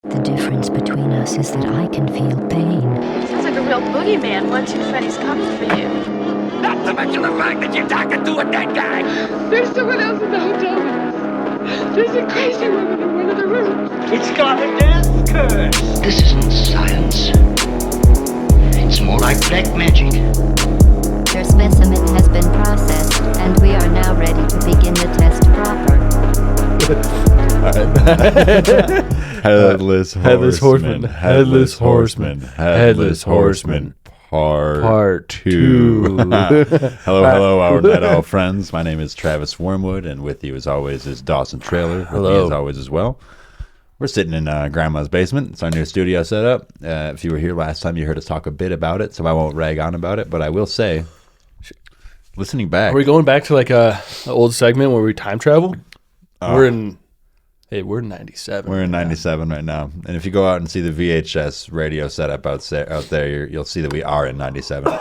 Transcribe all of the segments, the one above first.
The difference between us is that I can feel pain. Sounds like a real boogeyman once you said he's coming for you. Not to mention the fact that you're talking to a dead guy. There's someone else in the hotel with us. There's a crazy woman in one of the rooms. It's got a death curse. This isn't science. It's more like black magic. Your specimen has been processed, and we are now ready to begin the test proper. Headless Horseman. Headless Horseman. Part 2. Hello, our metal friends. My name is Travis Wormwood, and with you, as always, is Dawson Trailer. Hello. With me, as always, as well. We're sitting in Grandma's basement. It's our new studio setup. If you were here last time, you heard us talk a bit about it, so I won't rag on about it. But I will say, listening back, are we going back to like an old segment where we time travel? We're in 97. We're in 97 right now. And if you go out and see the VHS radio setup out there, you'll see that we are in 97.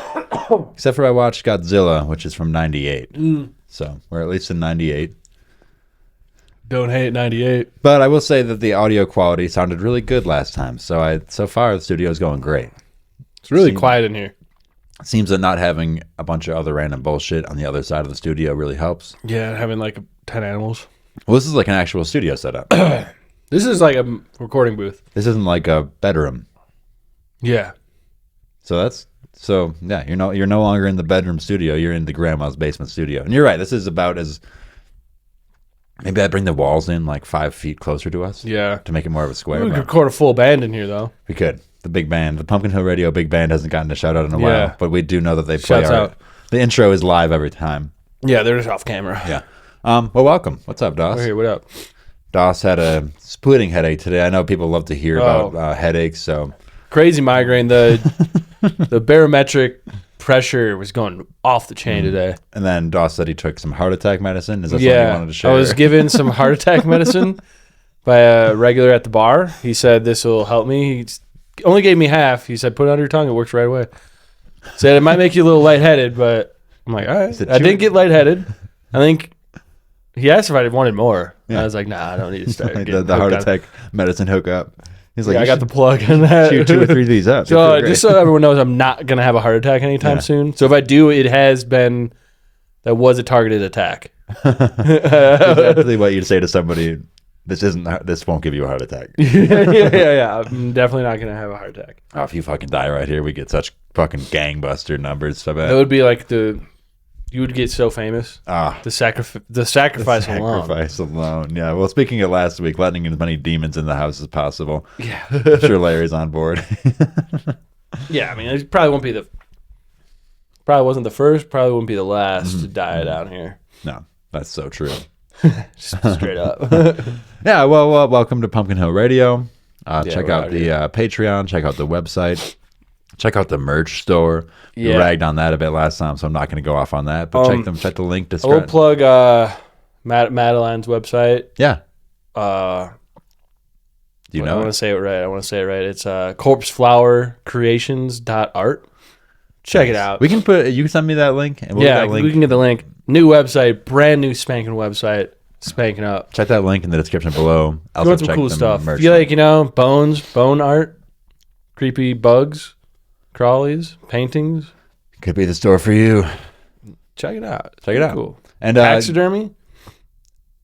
Except for I watched Godzilla, which is from 98. So we're at least in 98. Don't hate 98. But I will say that the audio quality sounded really good last time. So far, the studio's going great. It's really quiet in here. Seems that not having a bunch of other random bullshit on the other side of the studio really helps. Yeah, having like 10 animals. Well, this is like an actual studio setup. This is like a recording booth. This isn't like a bedroom. Yeah. So yeah, you're no longer in the bedroom studio. You're in the grandma's basement studio. And you're right. This is about as maybe I'd bring the walls in like 5 feet closer to us. Yeah. To make it more of a square. We could record a full band in here though. We could. The big band, the Pumpkin Hill Radio Big Band hasn't gotten a shout out in a while, but we do know that they play the intro is live every time. Yeah, they're just off camera. Yeah. Well, welcome. What's up, Doss? We're here. What up? Doss had a splitting headache today. I know people love to hear about headaches, so crazy migraine. The barometric pressure was going off the chain today. And then Doss said he took some heart attack medicine. Is that something you wanted to share? I was given some heart attack medicine by a regular at the bar. He said this will help me. He only gave me half. He said put it under your tongue. It works right away. Said it might make you a little lightheaded, but I'm like, all right. I didn't get lightheaded. I think he asked if I wanted more. Yeah. I was like, nah, I don't need to start getting the heart attack medicine hookup. He's like, I got the plug on that. Shoot 2 or 3 of these up. So just so everyone knows, I'm not gonna have a heart attack anytime soon. So if I do, that was a targeted attack. Exactly what you'd say to somebody. This won't give you a heart attack. Yeah. I'm definitely not gonna have a heart attack. Oh, if you fucking die right here, we get such fucking gangbuster numbers. So bad. It would be like you would get so famous. The sacrifice alone. Yeah. Well, speaking of last week, letting as many demons in the house as possible. Yeah. I'm sure Larry's on board. Yeah, I mean, it probably won't be probably wasn't the first, probably wouldn't be the last to die down here. No, that's so true. Just straight up. Yeah. Well, welcome to Pumpkin Hill Radio. Check out the Patreon. Check out the website. Check out the merch store. We ragged on that a bit last time, so I'm not going to go off on that. But check the link. I will plug Madeline's website. Yeah. Do you know? I want to say it right. It's corpseflowercreations.art. Check it out. You can send me that link. And we can get the link. New website, brand new spanking website, spanking up. Check that link in the description below. Also check some cool stuff. If you like, bone art, creepy bugs, crawlies, paintings. Could be the store for you. Check it out. Cool. And taxidermy.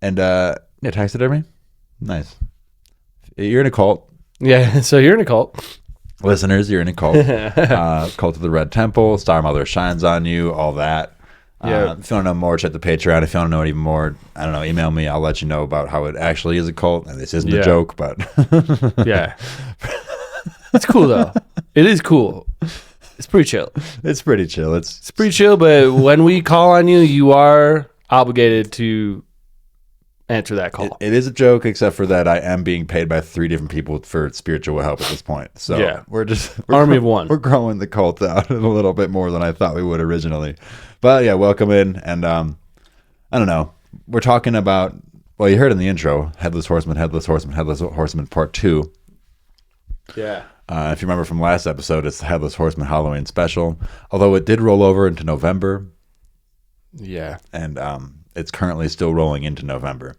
And taxidermy. Nice. You're in a cult. Yeah, so you're in a cult. Listeners, you're in a cult. Cult of the Red Temple. Star Mother shines on you. All that. If you want to know more, check the Patreon. If you want to know even more, I don't know, email me. I'll let you know about how it actually is a cult. And this isn't a joke, but yeah, it's cool though. It is cool. It's pretty chill. It's pretty chill. It's pretty chill. But when we call on you, you are obligated to answer that call. It is a joke, except for that I am being paid by 3 different people for spiritual help at this point. So we're army of one. We're growing the cult out a little bit more than I thought we would originally. But yeah, welcome in. And I don't know. We're talking about, well, you heard in the intro, Headless Horseman, Part 2. Yeah. If you remember from last episode, it's the Headless Horseman Halloween special. Although it did roll over into November. Yeah. And it's currently still rolling into November.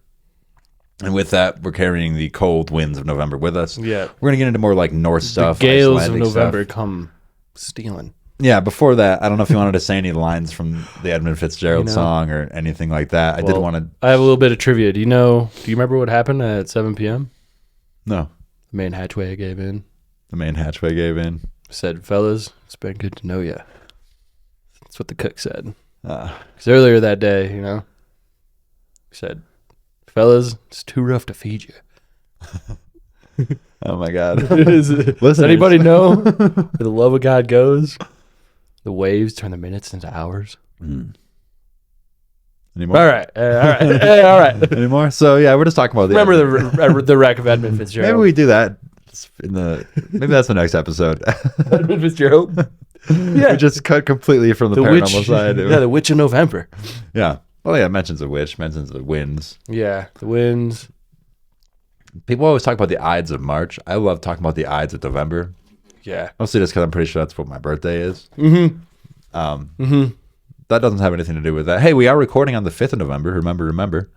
And with that, we're carrying the cold winds of November with us. Yeah. We're going to get into more like Norse stuff. The gales of Icelandic November stuff. come stealing. Yeah, before that, I don't know if you wanted to say any lines from the Edmund Fitzgerald song or anything like that. I did want to... I have a little bit of trivia. Do you remember what happened at 7 p.m.? No. The main hatchway gave in. The main hatchway gave in. Said, fellas, it's been good to know ya. That's what the cook said. Because earlier that day, he said, fellas, it's too rough to feed you. Oh my God. Does anybody know where the love of God goes? The waves turn the minutes into hours. Anymore? All right. All right. Anymore? So yeah, we're just talking about the wreck of Edmund Fitzgerald. Maybe we do that maybe that's the next episode. Edmund Fitzgerald. Yeah. We just cut completely from the paranormal side. Yeah, the Witch of November. Yeah. Well, yeah, it mentions a witch, mentions the winds. Yeah, the winds. People always talk about the Ides of March. I love talking about the Ides of November. Yeah. Mostly just because I'm pretty sure that's what my birthday is. Mm-hmm. That doesn't have anything to do with that. Hey, we are recording on the 5th of November. Remember.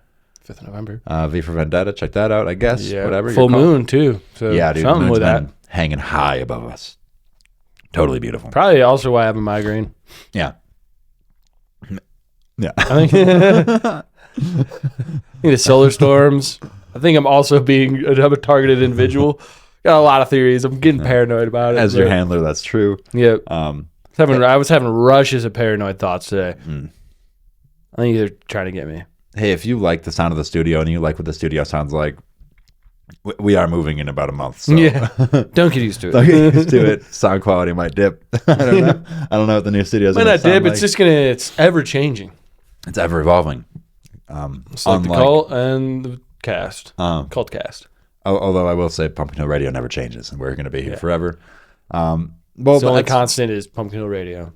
5th of November. V for Vendetta. Check that out, I guess. Yeah. Whatever. Full moon, too. So yeah, dude. something with that. Hanging high above us. Totally beautiful. Probably also why I have a migraine. Yeah. Yeah. I think the solar storms. I think I'm also I'm a targeted individual. Got a lot of theories. I'm getting paranoid about it. As your handler, that's true. Yeah. I was having rushes of paranoid thoughts today. I think they're trying to get me. Hey, if you like the sound of the studio and you like what the studio sounds like, we are moving in about a month. So. Yeah. Don't get used to it. Don't get used to it. Sound quality might dip. I don't know. I don't know what the new studio's might going not to sound dip. like. It's ever changing. It's ever evolving. It's like the cult and the cast. Cult cast. Although I will say Pumpkin Hill Radio never changes, and we're going to be here forever. The only constant is Pumpkin Hill Radio.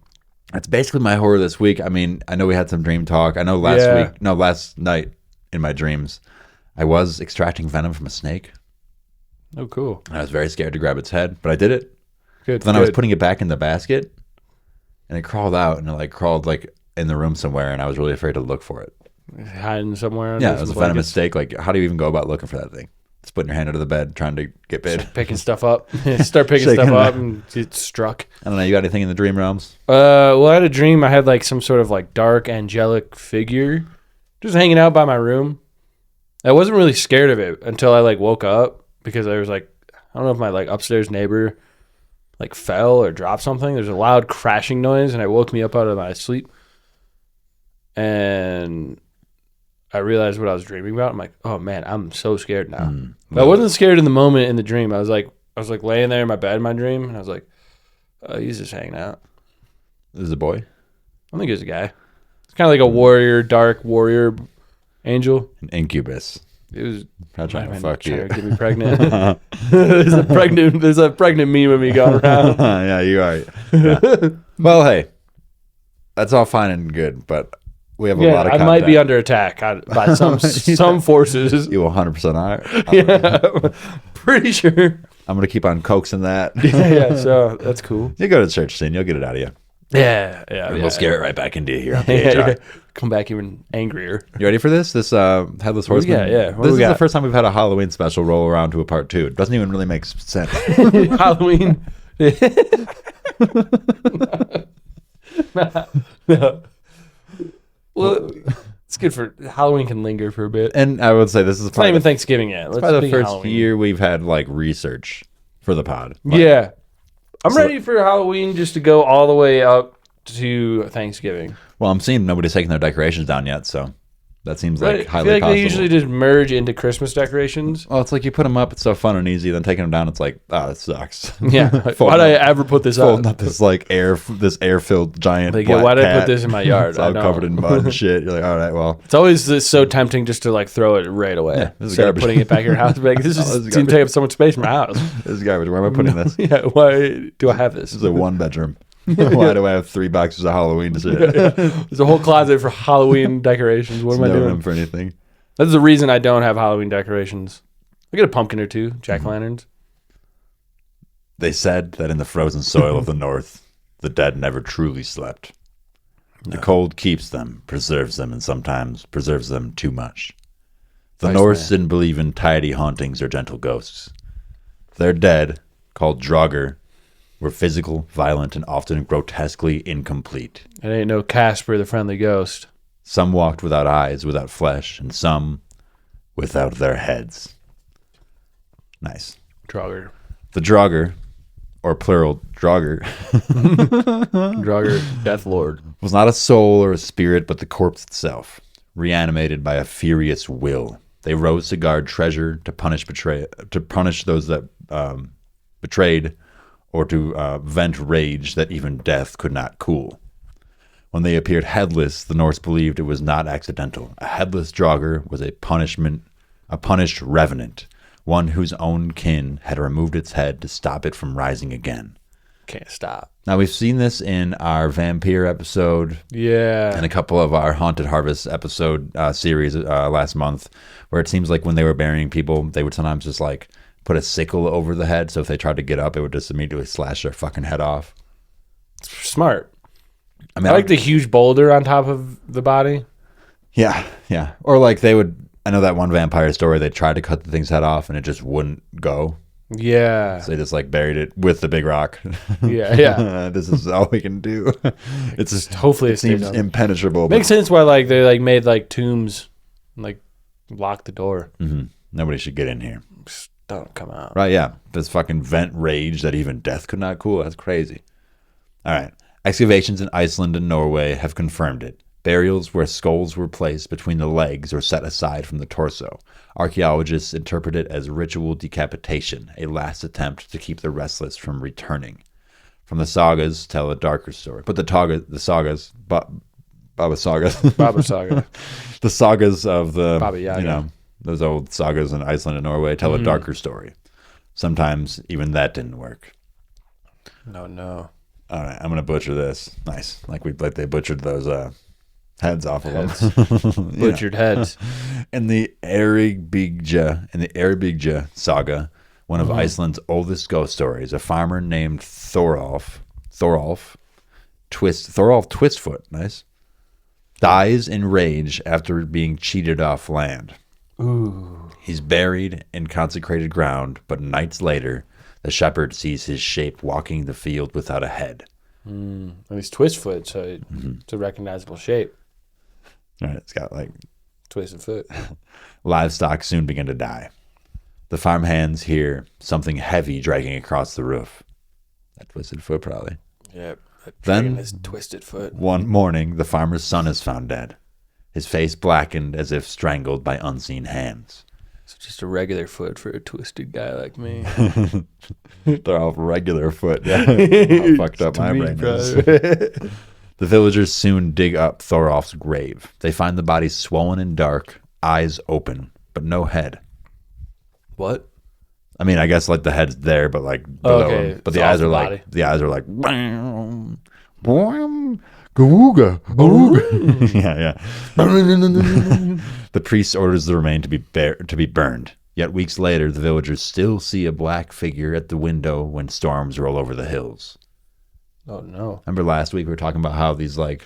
That's basically my horror this week. I mean, I know we had some dream talk. I know last night in my dreams, I was extracting venom from a snake. Oh, cool. And I was very scared to grab its head, but I did it. Good. But then I was putting it back in the basket, and it crawled out, and it crawled in the room somewhere, and I was really afraid to look for it. Hiding somewhere. Yeah, it was a venomous snake. How do you even go about looking for that thing? Just putting your hand under the bed, trying to get bit. Start picking stuff up. Start picking stuff up and get struck. I don't know. You got anything in the dream realms? Well, I had a dream. I had some sort of dark angelic figure just hanging out by my room. I wasn't really scared of it until I woke up because I was I don't know if my upstairs neighbor fell or dropped something. There's a loud crashing noise and it woke me up out of my sleep. And I realized what I was dreaming about. I'm like, oh man, I'm so scared now. I wasn't scared in the moment in the dream. I was laying there in my bed in my dream, and I was like, oh, he's just hanging out. This is a boy? I think it was a guy. It's kind of like a warrior, dark warrior angel. An incubus. It was trying to fuck you. Get me pregnant. There's a pregnant meme of me going around. Yeah, you are. Yeah. Well, hey, that's all fine and good, but we have a lot of content. I might be under attack by some forces. You 100% are. Yeah, pretty sure. I'm going to keep on coaxing that. Yeah, so that's cool. You go to the church scene, you'll get it out of you. Yeah. And we'll scare it right back into you here on PHR. Come back even angrier. You ready for this? This Headless Horseman? Yeah. This is the first time we've had a Halloween special roll around to a part 2. It doesn't even really make sense. Halloween. No. Well, it's good for Halloween can linger for a bit. And I would say this is not even Thanksgiving yet. It's probably the first year we've had research for the pod. Yeah. I'm ready for Halloween just to go all the way up to Thanksgiving. Well, I'm seeing nobody's taking their decorations down yet, so that seems highly possible. I feel they usually just merge into Christmas decorations. Well, it's you put them up, it's so fun and easy. Then taking them down, it's it sucks. Yeah. Why did I ever put this up? Folding up this air-filled giant black why did cat. I put this in my yard? It's all covered in mud and shit. You're like, all right, well. It's always so tempting just to throw it right away. Yeah, instead of putting it back in your house. This seems to take up so much space in my house. This is garbage. Where am I putting this? Yeah, why do I have this? This is a 1-bedroom. Why do I have 3 boxes of Halloween shit? There's a whole closet for Halloween decorations. What am I doing? No room for anything. That's the reason I don't have Halloween decorations. I get a pumpkin or two, jack-o'-lanterns. They said that in the frozen soil of the north, the dead never truly slept. The cold keeps them, preserves them, and sometimes preserves them too much. The Norse didn't believe in tidy hauntings or gentle ghosts. Their dead, called Draugar, were physical, violent, and often grotesquely incomplete. It ain't no Casper the Friendly Ghost. Some walked without eyes, without flesh, and some without their heads. Nice. Draugar. The Draugar, or plural Draugar, Draugar, Death Lord, was not a soul or a spirit, but the corpse itself, reanimated by a furious will. They rose to guard treasure, to punish those that betrayed, or to vent rage that even death could not cool. When they appeared headless, the Norse believed it was not accidental. A headless Draugar was a punished revenant, one whose own kin had removed its head to stop it from rising again. Can't stop. Now, we've seen this in our vampire episode. Yeah. And a couple of our Haunted Harvest episode series last month, where it seems like when they were burying people, they would sometimes just like put a sickle over the head. So if they tried to get up, it would just immediately slash their fucking head off. Smart. I mean, I like the huge boulder on top of the body. Yeah, yeah. Or like they would, I know that one vampire story, they tried to cut the thing's head off and it just wouldn't go. Yeah. So they just like buried it with the big rock. Yeah, yeah. This is all we can do. It's just, hopefully it seems impenetrable. Makes sense why like they like made like tombs and like lock the door. Mm-hmm. Nobody should get in here. Just don't come out. Right, yeah. This fucking vent rage that even death could not cool. That's crazy. All right. Excavations in Iceland and Norway have confirmed it. Burials where skulls were placed between the legs or set aside from the torso. Archaeologists interpret it as ritual decapitation, a last attempt to keep the restless from returning. From the sagas tell a darker story. But the sagas, Baba Sagas. Baba Saga. The sagas of the, Baba Yaga. Those old sagas in Iceland and Norway tell a darker story. Sometimes even that didn't work. No. All right, I'm gonna butcher this. Nice, like they butchered those heads off of them. Butchered heads. In the Eyrbyggja saga, one of Iceland's oldest ghost stories, a farmer named Thorolf Twistfoot, nice, dies in rage after being cheated off land. Ooh. He's buried in consecrated ground, but nights later, the shepherd sees his shape walking the field without a head. And he's Twistfoot, so it's a recognizable shape. All right, it's got like Twisted foot. Livestock soon begin to die. The farm hands hear something heavy dragging across the roof. That twisted foot, probably. Yep. Then his twisted foot. One morning, the farmer's son is found dead, his face blackened as if strangled by unseen hands. So just a regular foot for a twisted guy like me. They're all regular foot. Yeah. How fucked up my brain is. The villagers soon dig up Thorolf's grave. They find the body swollen and dark, eyes open, but no head. What? I mean, I guess like the head's there, but like below him. But the eyes are body. like bam, bam, gawooga, gawooga. Yeah. The priest orders the remain to be burned. Yet weeks later, the villagers still see a black figure at the window when storms roll over the hills. Oh no! Remember last week we were talking about how these like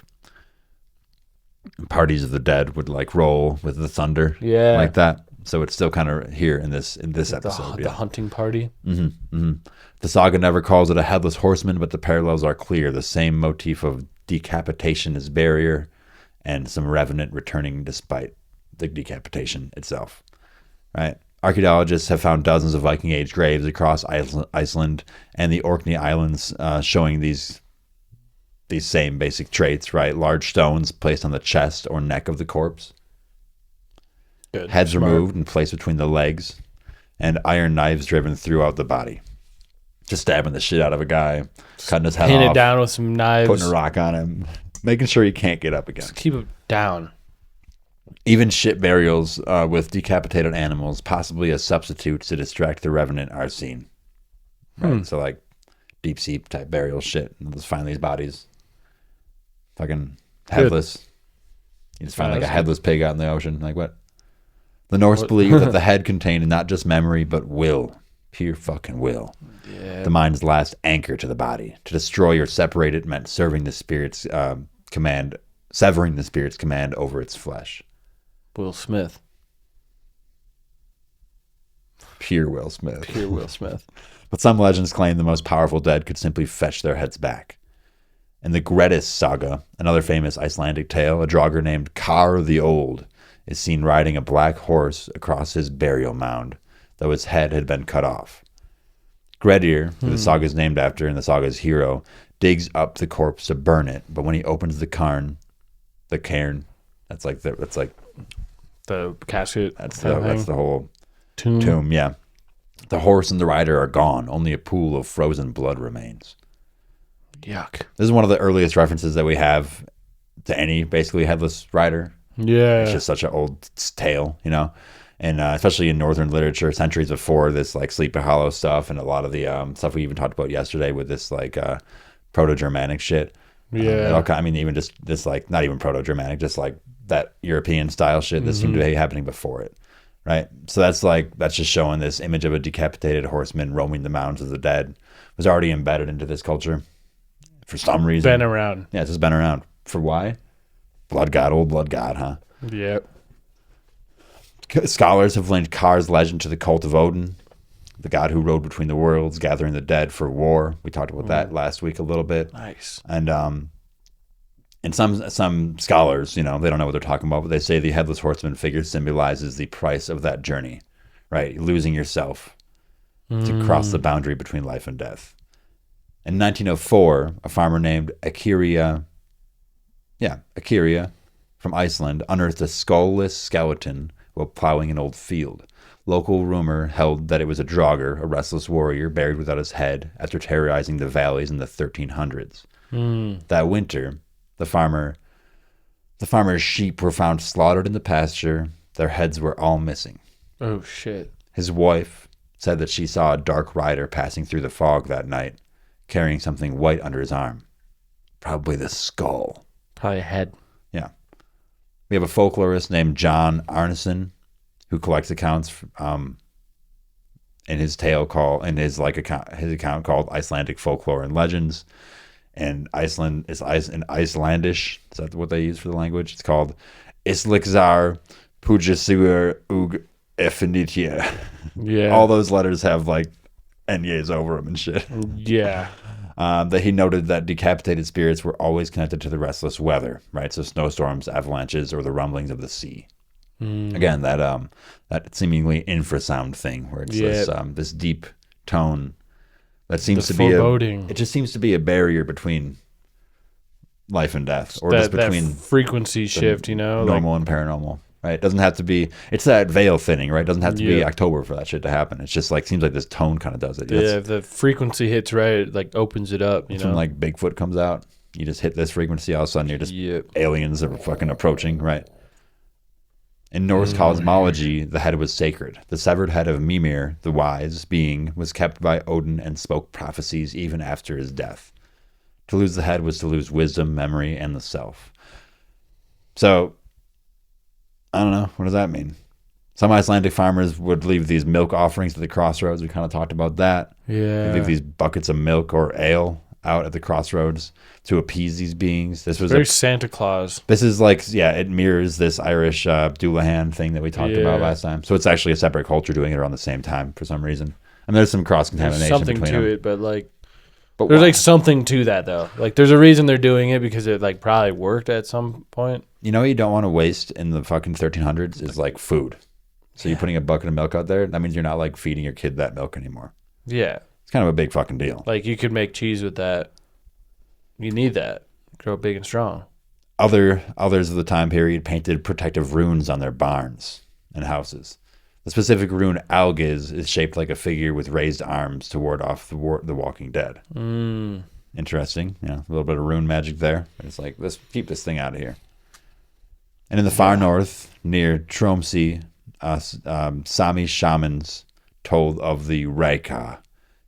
parties of the dead would like roll with the thunder, like that. So it's still kind of here in this episode. The hunting party. The saga never calls it a headless horseman, but the parallels are clear. The same motif of decapitation as barrier, and some revenant returning despite the decapitation itself. Right. Archaeologists have found dozens of Viking Age graves across Iceland and the Orkney Islands, showing these same basic traits. Right. Large stones placed on the chest or neck of the corpse. Good. Heads Smart. removed and placed between the legs, and iron knives driven throughout the body. Just stabbing the shit out of a guy, cutting his head off. Pin it down with some knives. Putting a rock on him, making sure he can't get up again. Just keep it down. Even shit burials with decapitated animals, possibly as substitutes to distract the revenant, are seen. Right? So like deep sea type burial shit. And just find these bodies fucking headless. You just find like a headless pig out in the ocean. Like what? The Norse believe that the head contained not just memory, but will. Pure fucking will. Yeah. The mind's last anchor to the body. To destroy or separate it meant severing the spirit's command over its flesh. Will Smith. Pure Will Smith. Pure Will Smith. But some legends claim the most powerful dead could simply fetch their heads back. In the Grettis saga, another famous Icelandic tale, a Draugar named Kar the Old is seen riding a black horse across his burial mound, though his head had been cut off. Gredir, who the saga is named after and the saga's hero, digs up the corpse to burn it, but when he opens the cairn, that's like the casket. That's the whole tomb. Yeah. The horse and the rider are gone. Only a pool of frozen blood remains. Yuck. This is one of the earliest references that we have to any basically headless rider. Yeah. It's just such an old tale, you know? And especially in northern literature, centuries before this, like Sleepy Hollow stuff and a lot of the stuff we even talked about yesterday with this, like, Proto-Germanic shit. Yeah. Even just this, like, not even Proto-Germanic, just like that European style shit that seemed to be happening before it, right? So that's just showing this image of a decapitated horseman roaming the mounds of the dead was already embedded into this culture for some reason. Been around. Yeah, it's just been around. For why? Blood god, old blood god, huh? Yep. Scholars have linked Kar's legend to the cult of Odin, the god who rode between the worlds, gathering the dead for war. We talked about that last week a little bit. Nice. And some scholars, you know, they don't know what they're talking about, but they say the headless horseman figure symbolizes the price of that journey, right? Losing yourself to cross the boundary between life and death. In 1904, a farmer named Akiria from Iceland unearthed a skull-less skeleton while plowing an old field. Local rumor held that it was a Draugar, a restless warrior buried without his head after terrorizing the valleys in the 1300s. That winter, the farmer's sheep were found slaughtered in the pasture. Their heads were all missing. Oh, shit. His wife said that she saw a dark rider passing through the fog that night, carrying something white under his arm. Probably the skull. Probably a head. Yeah. We have a folklorist named John Arneson who collects accounts in his account called Icelandic Folklore and Legends. And Iceland is in Icelandish. Is that what they use for the language? It's called Islixar Pujasugur Ug Effinitia. Yeah. All those letters have like NYs over them and shit. Yeah. That he noted that decapitated spirits were always connected to the restless weather, right? So snowstorms, avalanches, or the rumblings of the sea. Again, that seemingly infrasound thing where it's this deep tone that seems to be foreboding. It just seems to be a barrier between life and death, or just between that frequency shift, you know, normal and paranormal. Right? It doesn't have to be. It's that veil thinning, right? It doesn't have to be October for that shit to happen. It's just like seems like this tone kind of does it. Yeah, if the frequency hits right, it like opens it up. You know, when like Bigfoot comes out, you just hit this frequency, all of a sudden you're just aliens are fucking approaching, right? In Norse cosmology, the head was sacred. The severed head of Mimir, the wise being, was kept by Odin and spoke prophecies even after his death. To lose the head was to lose wisdom, memory, and the self. So, I don't know. What does that mean? Some Icelandic farmers would leave these milk offerings at the crossroads. We kind of talked about that. Yeah. They'd leave these buckets of milk or ale out at the crossroads to appease these beings. This was very Santa Claus. This is like, it mirrors this Irish Doulahan thing that we talked about last time. So it's actually a separate culture doing it around the same time for some reason. I mean, there's some cross-contamination something between to them. it, but like, But there's why? like something to that though. Like, there's a reason they're doing it because it like probably worked at some point. You know what you don't want to waste in the fucking 1300s is like food. So you're putting a bucket of milk out there. That means you're not like feeding your kid that milk anymore. Yeah. It's kind of a big fucking deal. Like, you could make cheese with that. You need that. Grow big and strong. Others of the time period painted protective runes on their barns and houses. The specific rune Algiz is shaped like a figure with raised arms to ward off the Walking Dead. Interesting. Yeah, a little bit of rune magic there. It's like, let's keep this thing out of here. And in the far north, near Tromsø, Sami shamans told of the Reika,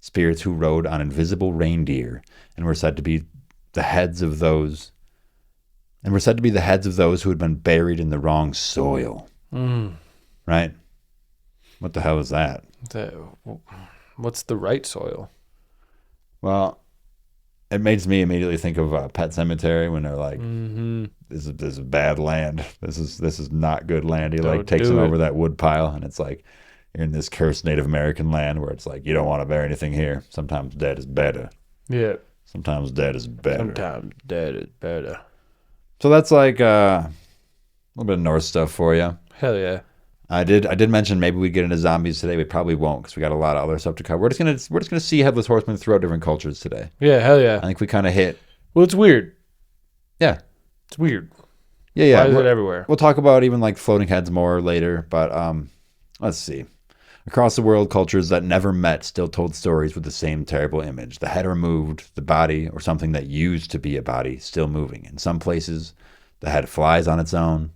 spirits who rode on invisible reindeer and were said to be the heads of those who had been buried in the wrong soil. Right? What the hell is that? What's the right soil? Well, it makes me immediately think of Pet Cemetery when they're like, this is bad land. This is not good land. He like takes him over that wood pile, and it's like, you're in this cursed Native American land where it's like you don't want to bear anything here. Sometimes dead is better. Yeah. Sometimes dead is better. Sometimes dead is better. So that's like a little bit of Norse stuff for you. Hell yeah. I did mention maybe we get into zombies today. We probably won't because we got a lot of other stuff to cover. We're just gonna see headless horsemen throughout different cultures today. Yeah, hell yeah. I think we kind of hit. Well, it's weird. Yeah. It's weird. Yeah. Why is it everywhere? We'll talk about even like floating heads more later, but let's see. Across the world, cultures that never met still told stories with the same terrible image. The head removed, the body, or something that used to be a body, still moving. In some places, the head flies on its own.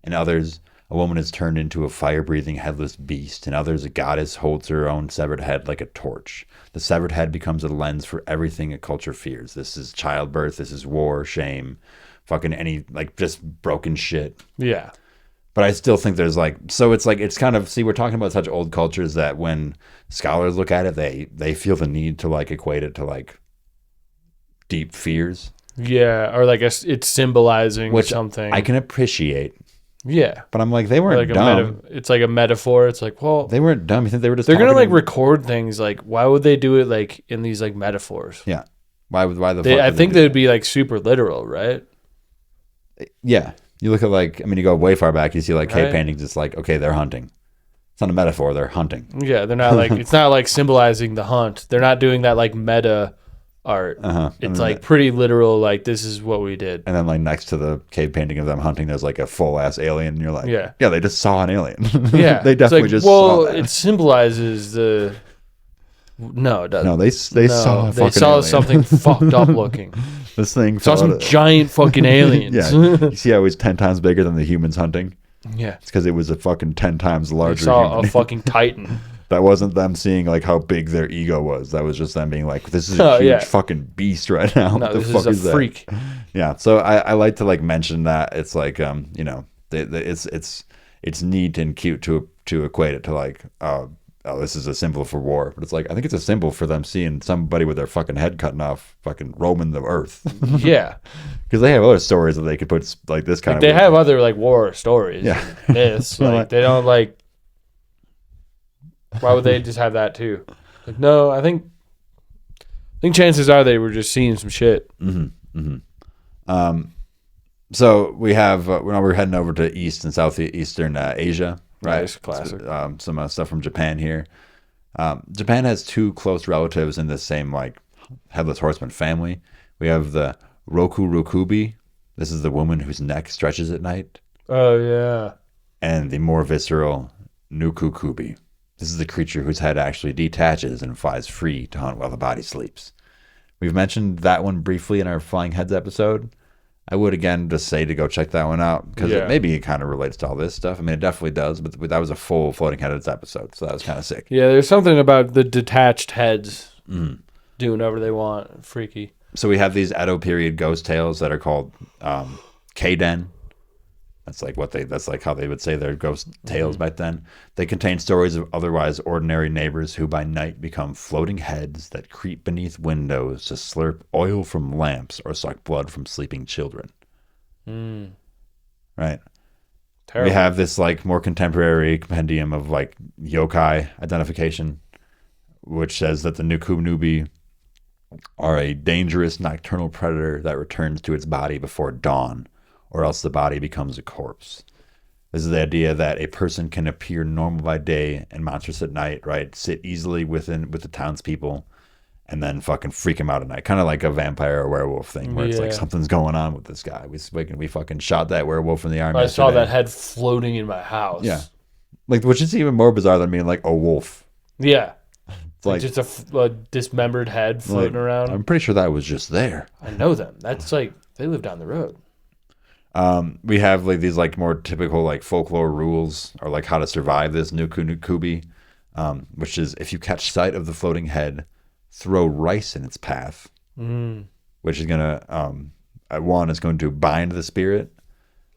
In others, a woman is turned into a fire-breathing headless beast. In others, a goddess holds her own severed head like a torch. The severed head becomes a lens for everything a culture fears. This is childbirth, this is war, shame, fucking any, like, just broken shit. Yeah. But I still think there's like, so it's like, it's kind of, see, we're talking about such old cultures that when scholars look at it, they feel the need to like equate it to like deep fears. Yeah, or like it's symbolizing Which something. I can appreciate. Yeah. But I'm like, they weren't like dumb. It's like a metaphor. It's like, well, they weren't dumb. You think they were just they're going to like talking- record things. Like, why would they do it like in these like metaphors? Yeah. Why the fuck I would think they do they'd be like super literal, right? that? Yeah. You look at like, I mean, you go way far back, you see like cave Right. paintings, it's like, okay, they're hunting. It's not a metaphor, they're hunting. Yeah, they're not like, it's not like symbolizing the hunt. They're not doing that like meta art. Uh-huh. It's like pretty literal, like this is what we did. And then like next to the cave painting of them hunting, there's like a full ass alien, and you're like, Yeah. they just saw an alien. Yeah. They It's definitely like, just well, saw that. it symbolizes the. No, it doesn't. No, they saw a They fucking saw alien. something fucked up looking. This thing Saw fell some out of- giant fucking aliens. Yeah, you see how he's 10 times bigger than the humans hunting? Yeah. It's because it was a fucking 10 times They larger saw human. a fucking titan. That wasn't them seeing like how big their ego was. That was just them being like, this is a Oh, huge yeah. fucking beast right now. No, What the this fuck is a that? freak. Yeah, so I like to like mention that it's like you know, it's neat and cute to equate it to like oh, this is a symbol for war. But it's like, I think it's a symbol for them seeing somebody with their fucking head cutting off fucking roaming the earth. Yeah. Because they have other stories that they could put like this kind Like of... they have other like war stories. Yeah. And myths. Like they don't like. Why would they just have that too? Like, no, I think chances are they were just seeing some shit. So we have, we're heading over to East and Southeastern Asia, right? Nice, classic. Some stuff from Japan here. Japan has two close relatives in the same like headless horseman family. We have the Roku Rokubi. This is the woman whose neck stretches at night. Oh yeah. And the more visceral Nukukubi. This is the creature whose head actually detaches and flies free to hunt while the body sleeps. We've mentioned that one briefly in our Flying Heads episode. I would again just say to go check that one out because maybe it kind of relates to all this stuff. I mean, it definitely does, but that was a full Floating Heads episode, so that was kind of sick. Yeah, there's something about the detached heads doing whatever they want. Freaky. So we have these Edo period ghost tales that are called Kaiden. That's like how they would say their ghost tales back then. They contain stories of otherwise ordinary neighbors who by night become floating heads that creep beneath windows to slurp oil from lamps or suck blood from sleeping children. Right. Terrible. We have this like more contemporary compendium of like yokai identification, which says that the Nukunubi are a dangerous nocturnal predator that returns to its body before dawn, or else the body becomes a corpse. This is the idea that a person can appear normal by day and monstrous at night, right? Sit easily with the townspeople and then fucking freak him out at night. Kind of like a vampire or werewolf thing where it's like something's going on with this guy. We fucking shot that werewolf in the arm I saw yesterday. that head floating in my house. Yeah. Like, which is even more bizarre than being like a wolf. Yeah. It's like just a dismembered head floating around. I'm pretty sure that was just there. I know them. That's like, they live down the road. We have like these like more typical like folklore rules or like how to survive this Nukubi, which is if you catch sight of the floating head, throw rice in its path, which is gonna one is going to bind the spirit.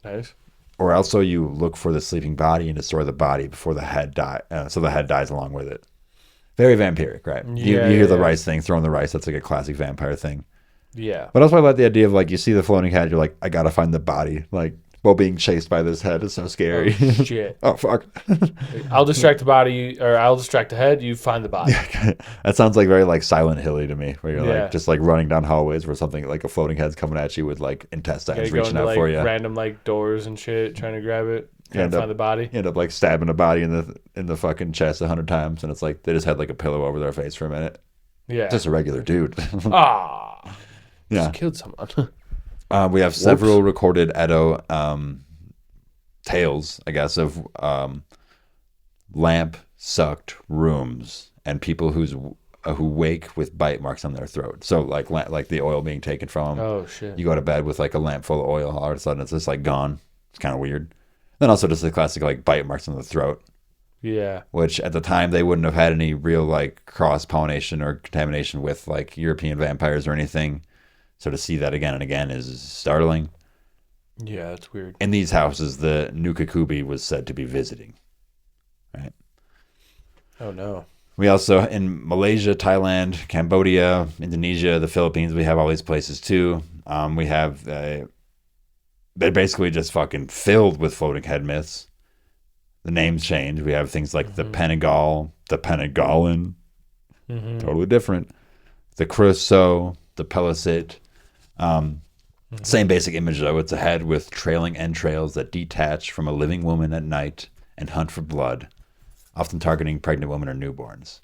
Nice. Or also you look for the sleeping body and destroy the body before the head so the head dies along with it. Very vampiric, right? You hear the rice thing, throwing the rice. That's like a classic vampire thing. Yeah. But also I like the idea of like you see the floating head, you're like, I gotta find the body. Like, while being chased by this head is so scary. Oh, shit. Oh, fuck. I'll distract the body, or I'll distract the head. You find the body. That sounds like very like Silent Hilly to me, where you're Yeah. like just like running down hallways where something like a floating head's coming at you with like intestines You go reaching into out like for you. random like doors and shit, trying to grab it. Trying end to up- find the body. You end up like stabbing a body in the fucking chest 100 times, and it's like they just had like a pillow over their face for a minute. Yeah. Just a regular dude. Ah. Yeah. Just killed someone. We have several recorded Edo tales, I guess, of lamp sucked rooms and people who wake with bite marks on their throat. So like the oil being taken from them. Oh shit. You go to bed with like a lamp full of oil, all of a sudden it's just like gone. It's kind of weird. Then also just the classic like bite marks on the throat, Yeah. which at the time they wouldn't have had any real like cross pollination or contamination with like European vampires or anything. So to see that again and again is startling. Yeah, that's weird. In these houses, the Nukakubi was said to be visiting. Right. Oh no. We also, in Malaysia, Thailand, Cambodia, Indonesia, the Philippines, we have all these places too. We have, they're basically just fucking filled with floating head myths. The names change. We have things like the Penagal, the Penagolan, totally different. The Crusoe, the Pelicit. Same basic image though. It's a head with trailing entrails that detach from a living woman at night and hunt for blood, often targeting pregnant women or newborns.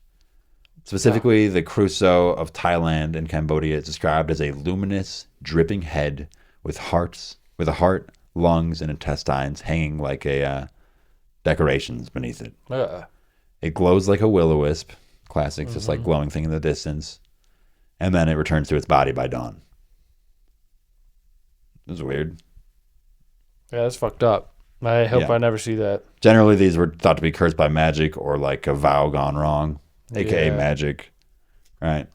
Specifically, the Crusoe of Thailand and Cambodia is described as a luminous, dripping head with a heart, lungs, and intestines hanging like a decorations beneath it. It glows like a will-o-wisp, classic, just like glowing thing in the distance, and then it returns to its body by dawn. It was weird. Yeah, that's fucked up. I hope I never see that. Generally, these were thought to be cursed by magic or like a vow gone wrong, aka Yeah. magic. Right.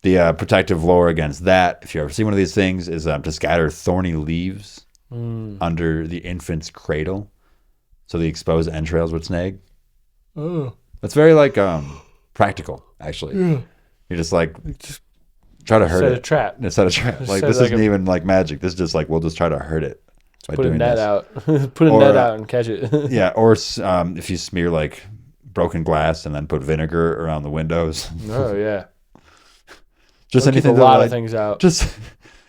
The protective lore against that, if you ever see one of these things, is to scatter thorny leaves under the infant's cradle, so the exposed entrails would snag. Oh. That's very like practical, actually. Yeah. You're just like try to hurt Set it. a trap. Set a trap. Like set this like isn't a- even like magic. This is just like we'll just try to hurt it. By Put a doing net this. out. Put a Or, net out and catch it. Yeah, or if you smear like broken glass and then put vinegar around the windows. Oh yeah. Just It'll keep anything a lot like, of things out. Just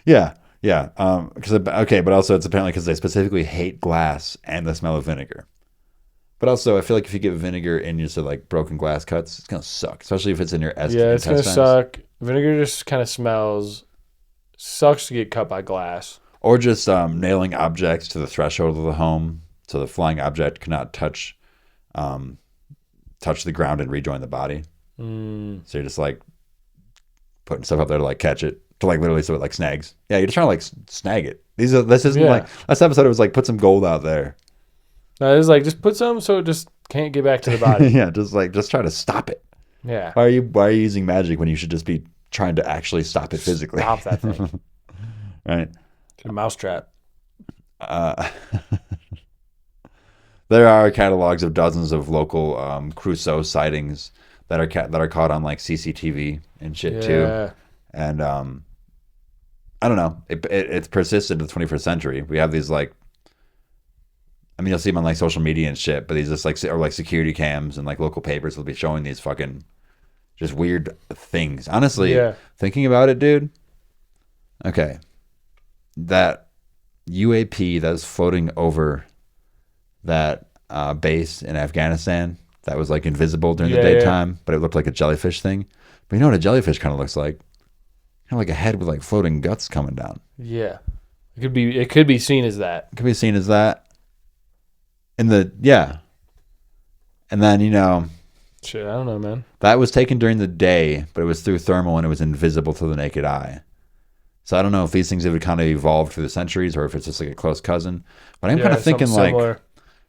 yeah. But also it's apparently because they specifically hate glass and the smell of vinegar. But also I feel like if you get vinegar in your like broken glass cuts, it's gonna suck, especially if it's in your Yeah, it's gonna suck. Vinegar just kind of smells. Sucks to get cut by glass. Or just nailing objects to the threshold of the home so the flying object cannot touch the ground and rejoin the body. So you're just like putting stuff up there to like catch it, to like literally so it like snags. Yeah, you're just trying to like snag it. This isn't like last episode. It was like put some gold out there. No, it's like just put some so it just can't get back to the body. Yeah, just try to stop it. Yeah. Why are you using magic when you should just be trying to actually stop it physically? Stop that thing. Right. A mousetrap. There are catalogs of dozens of local Crusoe sightings that are caught on like CCTV and shit too. And I don't know. It's persisted to the 21st century. We have these like, I mean, you'll see them on like social media and shit, but these just like or like security cams and like local papers will be showing these fucking just weird things. Honestly, thinking about it, dude. Okay. That UAP that was floating over that base in Afghanistan that was like invisible during the daytime, but it looked like a jellyfish thing. But you know what a jellyfish kind of looks like? Kind of like a head with like floating guts coming down. Yeah. It could be seen as that. It could be seen as that. And then, you know, shit, I don't know, man. that was taken during the day, but it was through thermal and it was invisible to the naked eye. So I don't know if these things have kind of evolved through the centuries or if it's just like a close cousin. But I'm kind of thinking like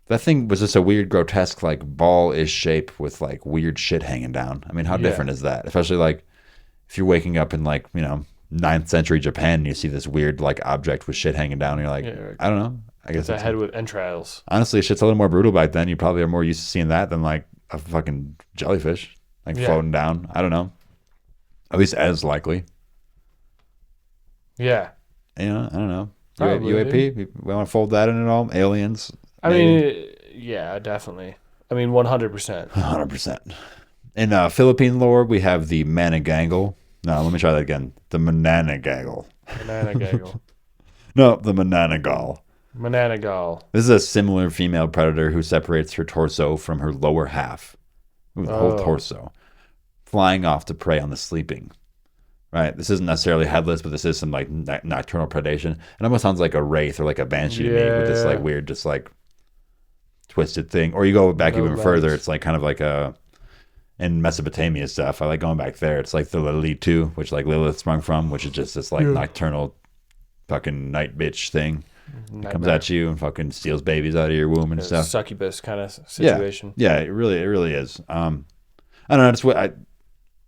that thing was just a weird, grotesque, like ball-ish shape with like weird shit hanging down. I mean, how different is that? Especially like if you're waking up in like, you know, 9th century Japan and you see this weird like object with shit hanging down and you're like, I don't know. I guess it's a head with entrails. Honestly, shit's a little more brutal back then. You probably are more used to seeing that than like a fucking jellyfish like floating down. I don't know. At least as likely. Yeah. You know, I don't know. Probably, UAP? We want to fold that in at all? Aliens? I mean, yeah, definitely. I mean, 100%. 100%. In Philippine lore, we have the Manigangle. No, let me try that again. The Mananagangle. Mananagangle. No, the Mananagal. Mananagal. This is a similar female predator who separates her torso from her lower half. Ooh, the whole torso. Flying off to prey on the sleeping. Right? This isn't necessarily headless, but this is some like nocturnal predation. It almost sounds like a wraith or like a banshee to me with this like weird, just like twisted thing. Or you go back even further, it's like kind of like a... In Mesopotamia stuff, I like going back there. It's like the Lilitu, which like Lilith sprung from, which is just this like nocturnal fucking night bitch thing. Comes at you and fucking steals babies out of your womb and stuff. Succubus kind of situation. Yeah, it really is. I don't know.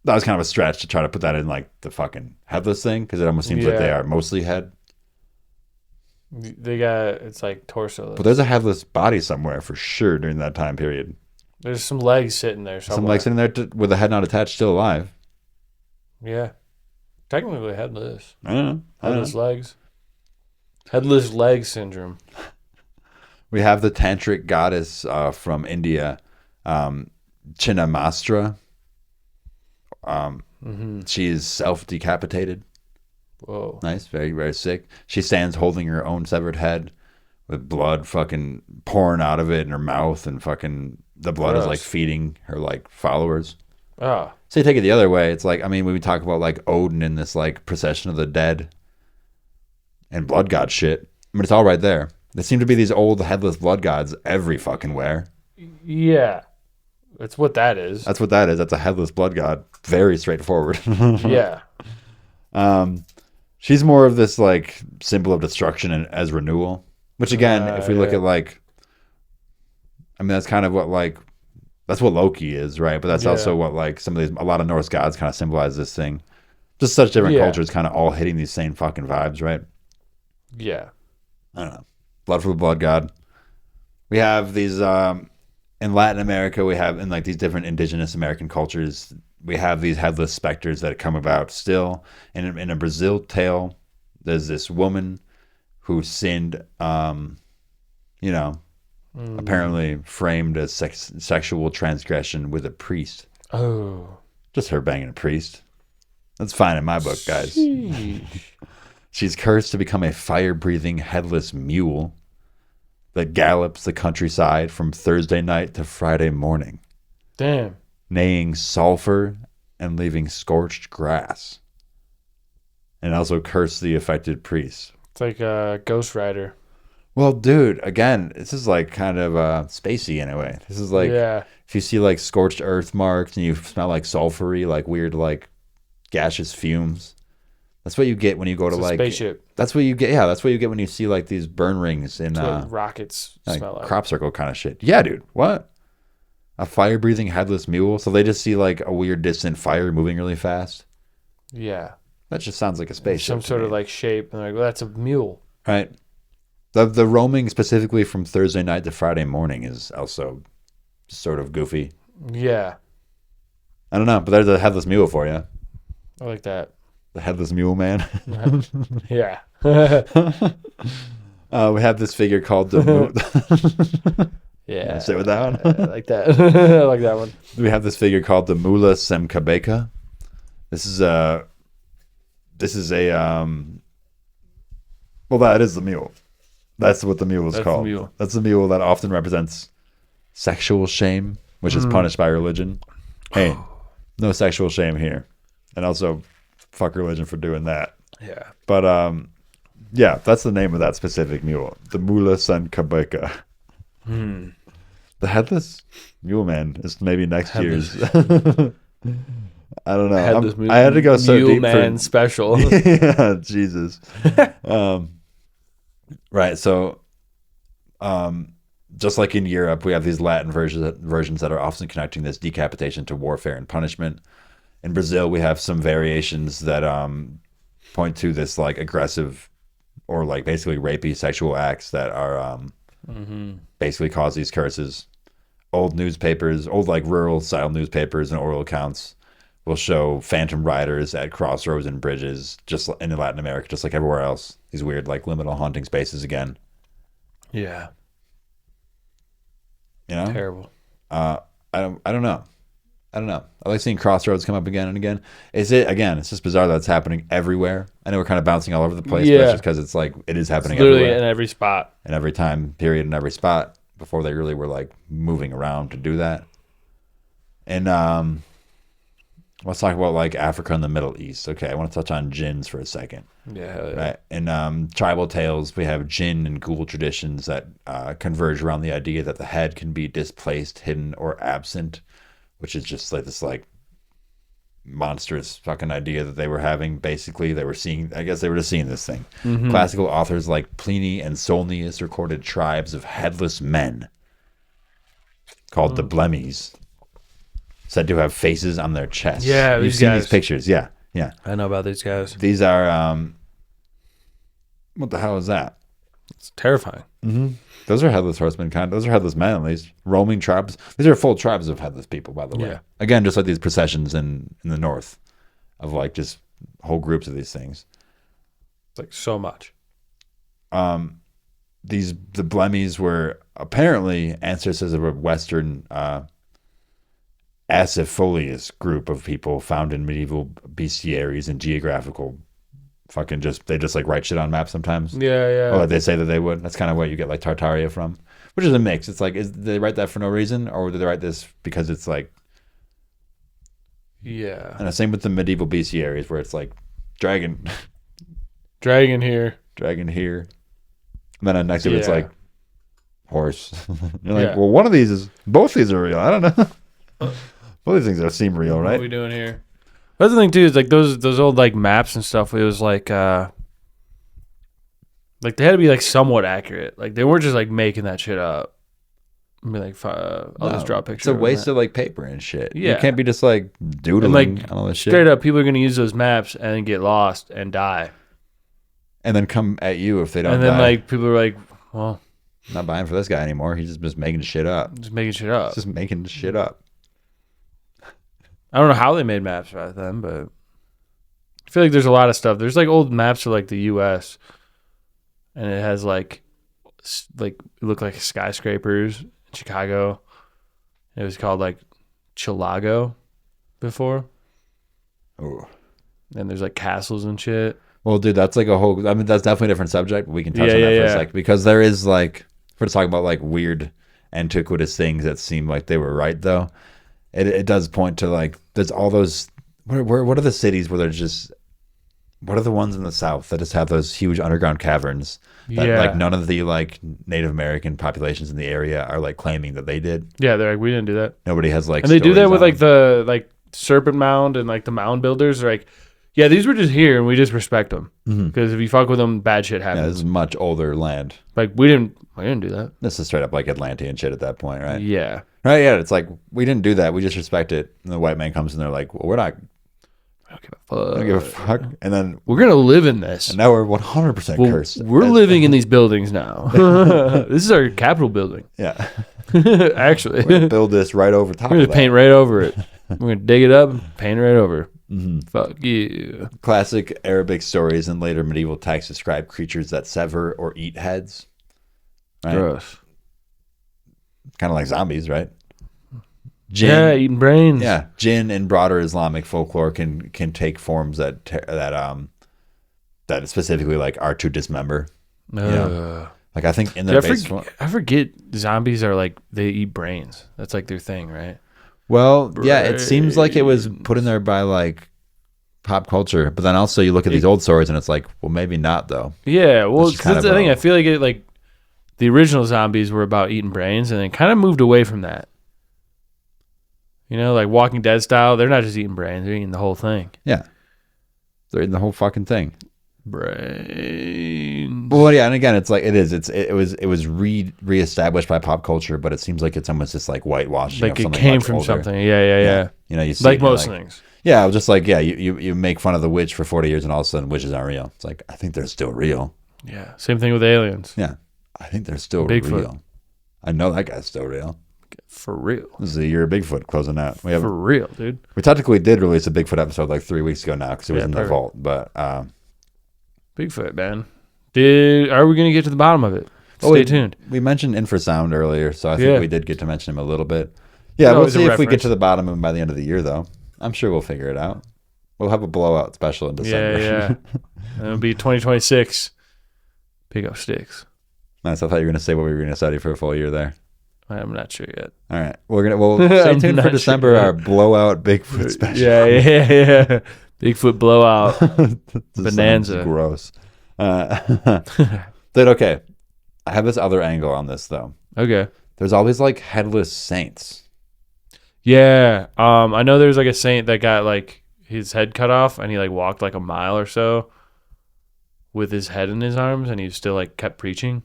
That was kind of a stretch to try to put that in like the fucking headless thing because it almost seems like they are mostly head. They got it's like torso. But there's a headless body somewhere for sure during that time period. There's some legs sitting there somewhere. Some legs sitting there with the head not attached, still alive. Yeah. Technically headless. I don't know. Headless legs. Headless leg syndrome. We have the tantric goddess from India, Chinnamastra. She is self-decapitated. Whoa. Nice. Very, very sick. She stands holding her own severed head with blood fucking pouring out of it in her mouth and fucking... The blood is like feeding her like followers. So you take it the other way. It's like, I mean, when we talk about like Odin in this like procession of the dead and blood god shit, I mean, it's all right there. There seem to be these old headless blood gods every fucking where. Yeah. That's what that is. That's what that is. That's a headless blood god. Very straightforward. Yeah. She's more of this like symbol of destruction and as renewal, which again, if we look at like, I mean, that's kind of what like, that's what Loki is, right? But that's also what like a lot of Norse gods kind of symbolize this thing. Just such different cultures kind of all hitting these same fucking vibes, right? Yeah. I don't know. Blood for the blood god. We have these, in Latin America, we have in like these different indigenous American cultures, we have these headless specters that come about still. And in a Brazil tale, there's this woman who sinned, apparently framed as sexual transgression with a priest. Oh. Just her banging a priest. That's fine in my book, guys. She's cursed to become a fire-breathing headless mule that gallops the countryside from Thursday night to Friday morning. Damn. Neighing sulfur and leaving scorched grass. And also curse the affected priest. It's like a Ghost Rider. Well, dude, again, this is like kind of spacey in a way. This is like if you see like scorched earth marks and you smell like sulfury, like weird, like gaseous fumes. That's what you get when you go to like spaceship. That's what you get. Yeah, that's what you get when you see like these burn rings in rockets like smell like. Crop circle kind of shit. Yeah, dude. What? A fire breathing headless mule? So they just see like a weird distant fire moving really fast. Yeah. That just sounds like a spaceship. Some sort of like shape. And like, well, that's a mule. Right. The roaming specifically from Thursday night to Friday morning is also sort of goofy. Yeah. I don't know, but there's a headless mule for you. I like that. The headless mule man. Yeah. We have this figure called the Yeah. Sit with that one. I like that. I like that one. We have this figure called the Mula Semkabeka. This is a well, that is the mule. That's what the mule is called. That's the mule that often represents sexual shame, which is punished by religion. Hey, no sexual shame here. And also, fuck religion for doing that. Yeah. But, yeah, that's the name of that specific mule. The Mula Semkabeka. The headless mule man is maybe next year's. I don't know. I had to go so deep. Mule man special. Yeah, Jesus. Right. So, just like in Europe, we have these Latin versions that are often connecting this decapitation to warfare and punishment. In Brazil, we have some variations that point to this like aggressive or like basically rapey sexual acts that are basically cause these curses. Old newspapers, old like rural style newspapers and oral accounts will show phantom riders at crossroads and bridges, just in Latin America, just like everywhere else. These weird, like, liminal haunting spaces again. Yeah. You know? Terrible. I don't know. I like seeing crossroads come up again and again. It's just bizarre that it's happening everywhere. I know we're kind of bouncing all over the place, but it's just because it's like it is happening literally everywhere. in every spot. In every time period, in every spot, before they really were like moving around to do that. And let's talk about like Africa and the Middle East. Okay, I want to touch on jinns for a second. Yeah. Right. In tribal tales, we have jinn and ghoul traditions that converge around the idea that the head can be displaced, hidden, or absent, which is just like this like monstrous fucking idea that they were having. Basically, they were seeing, I guess they were just seeing this thing. Mm-hmm. Classical authors like Pliny and Solnius recorded tribes of headless men called the Blemmies, said to have faces on their chests. Yeah, you've seen these pictures. Yeah. I know about these guys. These are what the hell is that? It's terrifying. Mm-hmm. Those are headless horsemen, those are headless men, at least. Roaming tribes. These are full tribes of headless people, by the way. Again, just like these processions in the north of like just whole groups of these things. It's like so much. The Blemmies were apparently ancestors of a Western Cephalophore group of people found in medieval bestiaries and geographical fucking they just like write shit on maps sometimes. Yeah. Or like they say that they would. That's kind of where you get like Tartaria from, which is a mix. It's like, did they write that for no reason, or did they write this because it's like, yeah. And the same with the medieval bestiaries where it's like dragon here, and then next to it's like horse. You're like, well, both these are real. I don't know. Both these things seem real, right? What are we doing here? That's the thing too, is like those old like maps and stuff. It was like they had to be like somewhat accurate. Like they weren't just like making that shit up. I mean, like I'll just draw a picture. It's a waste of like paper and shit. Yeah, you can't be just like doodling and, like, on all this shit. Straight up, people are gonna use those maps and then get lost and die, and then come at you if they don't. And then die. like people are like, well, I'm not buying for this guy anymore. He's just making shit up. Just making shit up. Just making shit up. I don't know how they made maps back then, but I feel like there's a lot of stuff. There's like old maps of like the U.S. and it has like it looked like skyscrapers in Chicago. It was called like Chilago before. Oh, and there's like castles and shit. Well, dude, that's like a whole. I mean, that's definitely a different subject, but we can touch on that for a sec, because there is like, we're talking about like weird antiquitous things that seem like they were right though. It does point to like there's all those. What are the cities where there's just? What are the ones in the South that just have those huge underground caverns that like none of the like Native American populations in the area are like claiming that they did? Yeah, they're like, we didn't do that. Nobody has like. And they do that with like the like Serpent Mound and like the mound builders. They're like, yeah, these were just here and we just respect them because if you fuck with them, bad shit happens. Yeah, this is much older land. Like we didn't do that. This is straight up like Atlantean shit at that point, right? Yeah. Right. Yeah. It's like we didn't do that. We just respect it. And the white man comes and they're like, well, we're not. I don't give a fuck. I don't give a fuck. And then we're gonna live in this. And now we're 100% cursed. We're living in these buildings now. This is our Capitol building. Yeah. Actually, we're gonna build this right over top. We're gonna paint right over it. We're gonna dig it up and paint it right over. Fuck you. Classic Arabic stories and later medieval texts describe creatures that sever or eat heads. Right? Gross. Kind of like zombies, right? Jinn, eating brains. Yeah, jinn in broader Islamic folklore can take forms that specifically like are to dismember. You know? Like I think in their I forget zombies are like they eat brains. That's like their thing, right? Well, yeah, it seems like it was put in there by like pop culture, but then also you look at these old stories and it's like, well, maybe not though. Yeah, well, that's the thing. I feel like it like the original zombies were about eating brains, and then kind of moved away from that. You know, like Walking Dead style, they're not just eating brains; they're eating the whole thing. Yeah, they're eating the whole fucking thing. Brains. Well, yeah, and again, it's like it was reestablished by pop culture, but it seems like it's almost just like whitewashing. Like it came from something. Yeah. You know, you see like most things. Yeah, just like you make fun of the witch for 40 years, and all of a sudden witches aren't real. It's like I think they're still real. Yeah, same thing with aliens. Yeah, I think they're still Bigfoot. real. I know that guy's still real. For real. This is a year of Bigfoot closing out. For real, dude. We technically did release a Bigfoot episode like 3 weeks ago now because it was in the perfect. vault. But Bigfoot, man. Are we gonna get to the bottom of it? Stay tuned. We mentioned infrasound earlier, so I think we did get to mention him a little bit. Yeah, No, we'll it's a see if we get reference. to the bottom of him by the end of the year, though. I'm sure we'll figure it out. We'll have a blowout special in December. Yeah. And it'll be 2026. Pick up sticks. Nice. I thought you were going to say what we were going to study for a full year there. I'm not sure yet. All right. We'll stay I'm tuned not for sure December, yet. our blowout Bigfoot special. Yeah. Bigfoot blowout. This Bonanza. sounds gross. Dude, okay. I have this other angle on this, though. Okay. There's all these, like, headless saints. Yeah. I know there's like a saint that got like his head cut off and he like walked like a mile or so with his head in his arms and he still like kept preaching.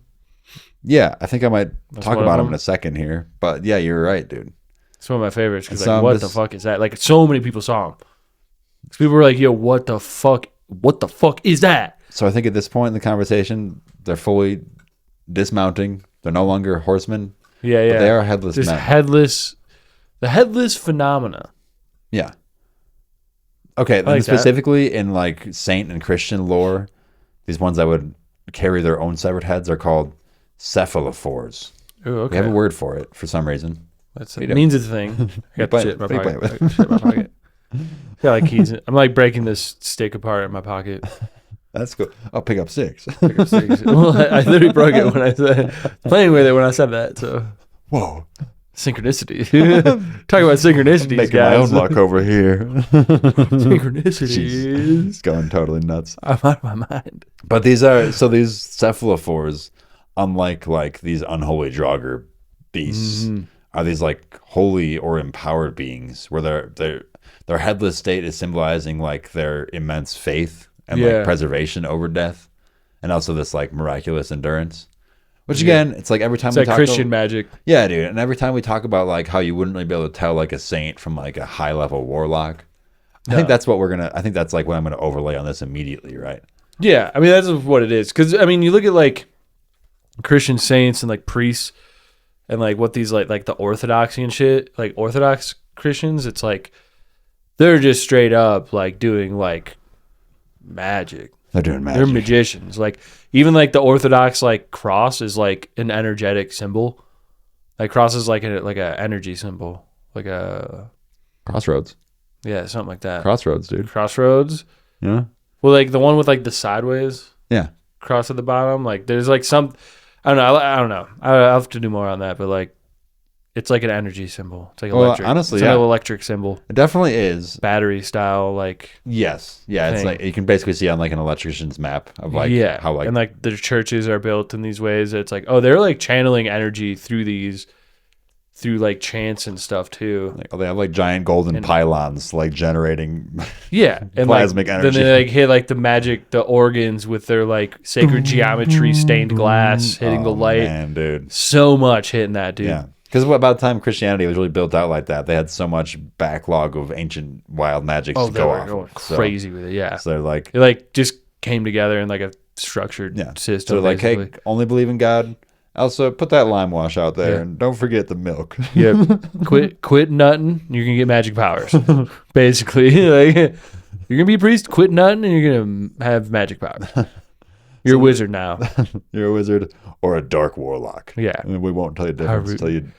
Yeah, I think I might talk one about of him them. in a second here. But, yeah, you're right, dude. It's one of my favorites because And like, some what this- the fuck is that? Like, so many people saw him. 'Cause people were like, yo, what the fuck? What the fuck is that? So I think at this point in the conversation, they're fully dismounting. They're no longer horsemen. Yeah. But they are headless This men. the headless phenomena. Yeah. Okay, then like that. specifically in like saint and Christian lore, these ones that would carry their own severed heads are called cephalophores. Ooh, okay. We have a word for it for some reason. It means it's a thing. I got the What shit in my are you pocket. playing with? I got shit in my pocket. Yeah, like keys. I'm like breaking this stick apart in my pocket. That's cool. I'll pick up 6. Well, I literally broke it when I said playing with it when I said that. So Whoa. synchronicity. Talk about synchronicities, Making my guys. own luck over here. Synchronicities. It's going totally nuts. I'm out of my mind. But these cephalophores, unlike like these unholy Draugar beasts, are these like holy or empowered beings where their headless state is symbolizing like their immense faith and like preservation over death, and also this like miraculous endurance. Which again, it's like every time It's we like talk Christian about, magic. yeah, dude, and every time we talk about like how you wouldn't really be able to tell like a saint from like a high level warlock, I think that's what I think that's like what I'm gonna overlay on this immediately, right? Yeah, I mean that's what it is. Because I mean, you look at like Christian saints and like priests, and like what these like the orthodoxy and shit, like Orthodox Christians. It's like they're just straight up like doing like magic. They're doing magic. They're magicians. Like even like the Orthodox like cross is like an energetic symbol. Like cross is like a energy symbol, like a Crossroads. yeah, something like that. Crossroads, dude. Crossroads. Yeah. Well, like the one with like the sideways Yeah. cross at the bottom. Like there's like some, I don't know. I don't know. I'll have to do more on that, but like it's like an energy symbol. It's like Well, electric. honestly, it's yeah. an electric symbol, It definitely is. battery style. Like Yes. Yeah. It's thing. like you can basically see on like an electrician's map of like yeah, how like and like the churches are built in these ways. It's like they're like channeling energy through like chants and stuff too. they have like giant golden And- pylons like generating. Yeah, and Plasmic like, energy. Then they like hit like the organs with their like sacred geometry, stained glass, hitting the light. Man, dude. So much hitting that, dude. Yeah. Because by the time Christianity was really built out like that, they had so much backlog of ancient wild magic Oh, to they go were off. going of. So- crazy with it. Yeah, So they're like, it like just came together in like a structured yeah. system. So they're like, hey, basically. only believe in God. Also, put that lime wash out there Yeah. and don't forget the milk. yeah, quit nutting, you're gonna get magic powers. Basically, like you're gonna be a priest, quit nutting, and you're gonna have magic powers. You're a wizard now. You're a wizard or a dark warlock. Yeah. I mean, we won't tell you the difference until you.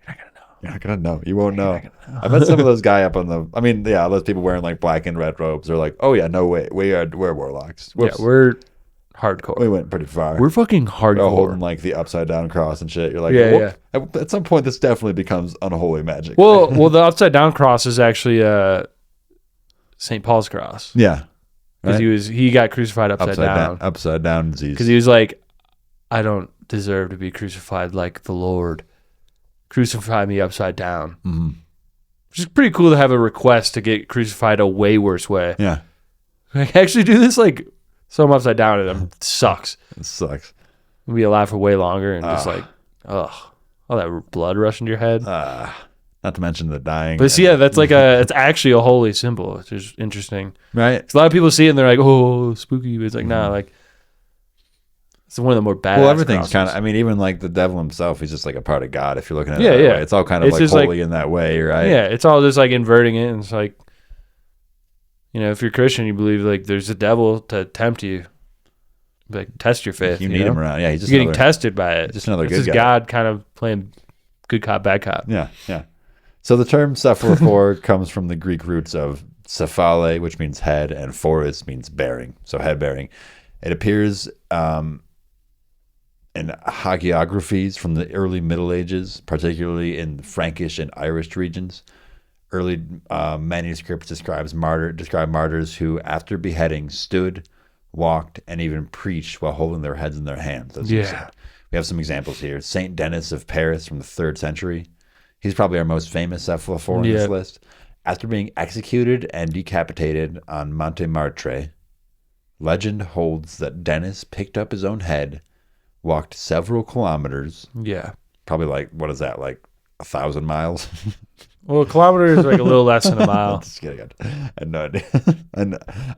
You're not gonna know. You're not gonna know. You won't know. I bet some of those guy up on the. I mean, yeah, those people wearing like black and red robes are like, oh yeah, no way, we're warlocks. Whoops. Yeah, we're hardcore. we went pretty far. We're fucking They're all holding hardcore. like the upside down cross and shit. You're like, Yeah, whoop. At some point, this definitely becomes unholy magic. Well, the upside down cross is actually St. Paul's cross yeah, because right? he got crucified upside down upside down disease. because he was like, I don't deserve to be crucified like the Lord. Crucify me upside down. Mhm. Which is pretty cool to have a request to get crucified a way worse way. Yeah, I can actually do this, like, so I'm upside down and it sucks. it sucks. I'll be alive for way longer and just like, ugh, all that blood rushing to your head. Not to mention the dying. But see, yeah, that's like it's actually a holy symbol. It's just interesting. right. 'Cause a lot of people see it and they're like, oh, spooky. But it's like, nah, like It's one of the more badass. Well, everything's crosses. kind of. I mean, even like the devil himself, he's just like a part of God. If you're looking at it Yeah, that yeah. way. It's all kind of It's like just holy in that way, right? Yeah, it's all just like inverting it. And it's like, you know, if you're Christian, you believe like there's a devil to tempt you, like test your faith. You need know? him around. Yeah, he's just You're getting another, tested by it. just another This good is guy. God kind of playing good cop, bad cop. Yeah, yeah. So the term Cephalophore comes from the Greek roots of cephale, which means head, and phoros means bearing. So head bearing. It appears in hagiographies from the early Middle Ages, particularly in the Frankish and Irish regions. Early manuscripts describe martyrs who, after beheading, stood, walked, and even preached while holding their heads in their hands. As you said. We have some examples here. Saint Denis of Paris from the 3rd century. He's probably our most famous cephalophore in this list. After being executed and decapitated on Monte Martre, legend holds that Denis picked up his own head, walked several kilometers. Yeah. Probably like, what is that, like 1,000 miles? Well, a kilometer is like a little less than a mile. Just kidding. I had no idea.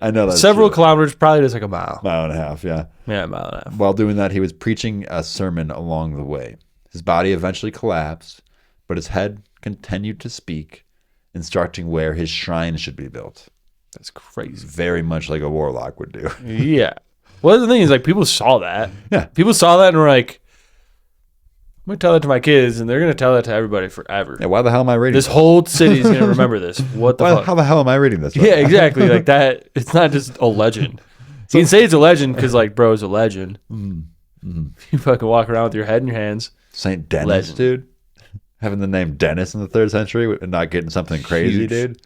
I know that's Several true. kilometers probably just like a mile. Mile and a half, yeah. Yeah, a mile and a half. While doing that, he was preaching a sermon along the way. His body eventually collapsed, but his head continued to speak, instructing where his shrine should be built. That's crazy. Very much like a warlock would do. Yeah. Well, the thing is, like, people saw that. Yeah. People saw that and were like, I'm going to tell that to my kids, and they're going to tell that to everybody forever. Yeah, why the hell am I reading This whole city's going to remember this. What the fuck? How the hell am I reading this? Yeah, exactly. Like that. It's not just a legend. You can say it's a legend because, like, bro, it's a legend. You fucking walk around with your head in your hands. Saint Denis, Legend. dude. Having the name Denis in the 3rd century and not getting something crazy, Huge. dude.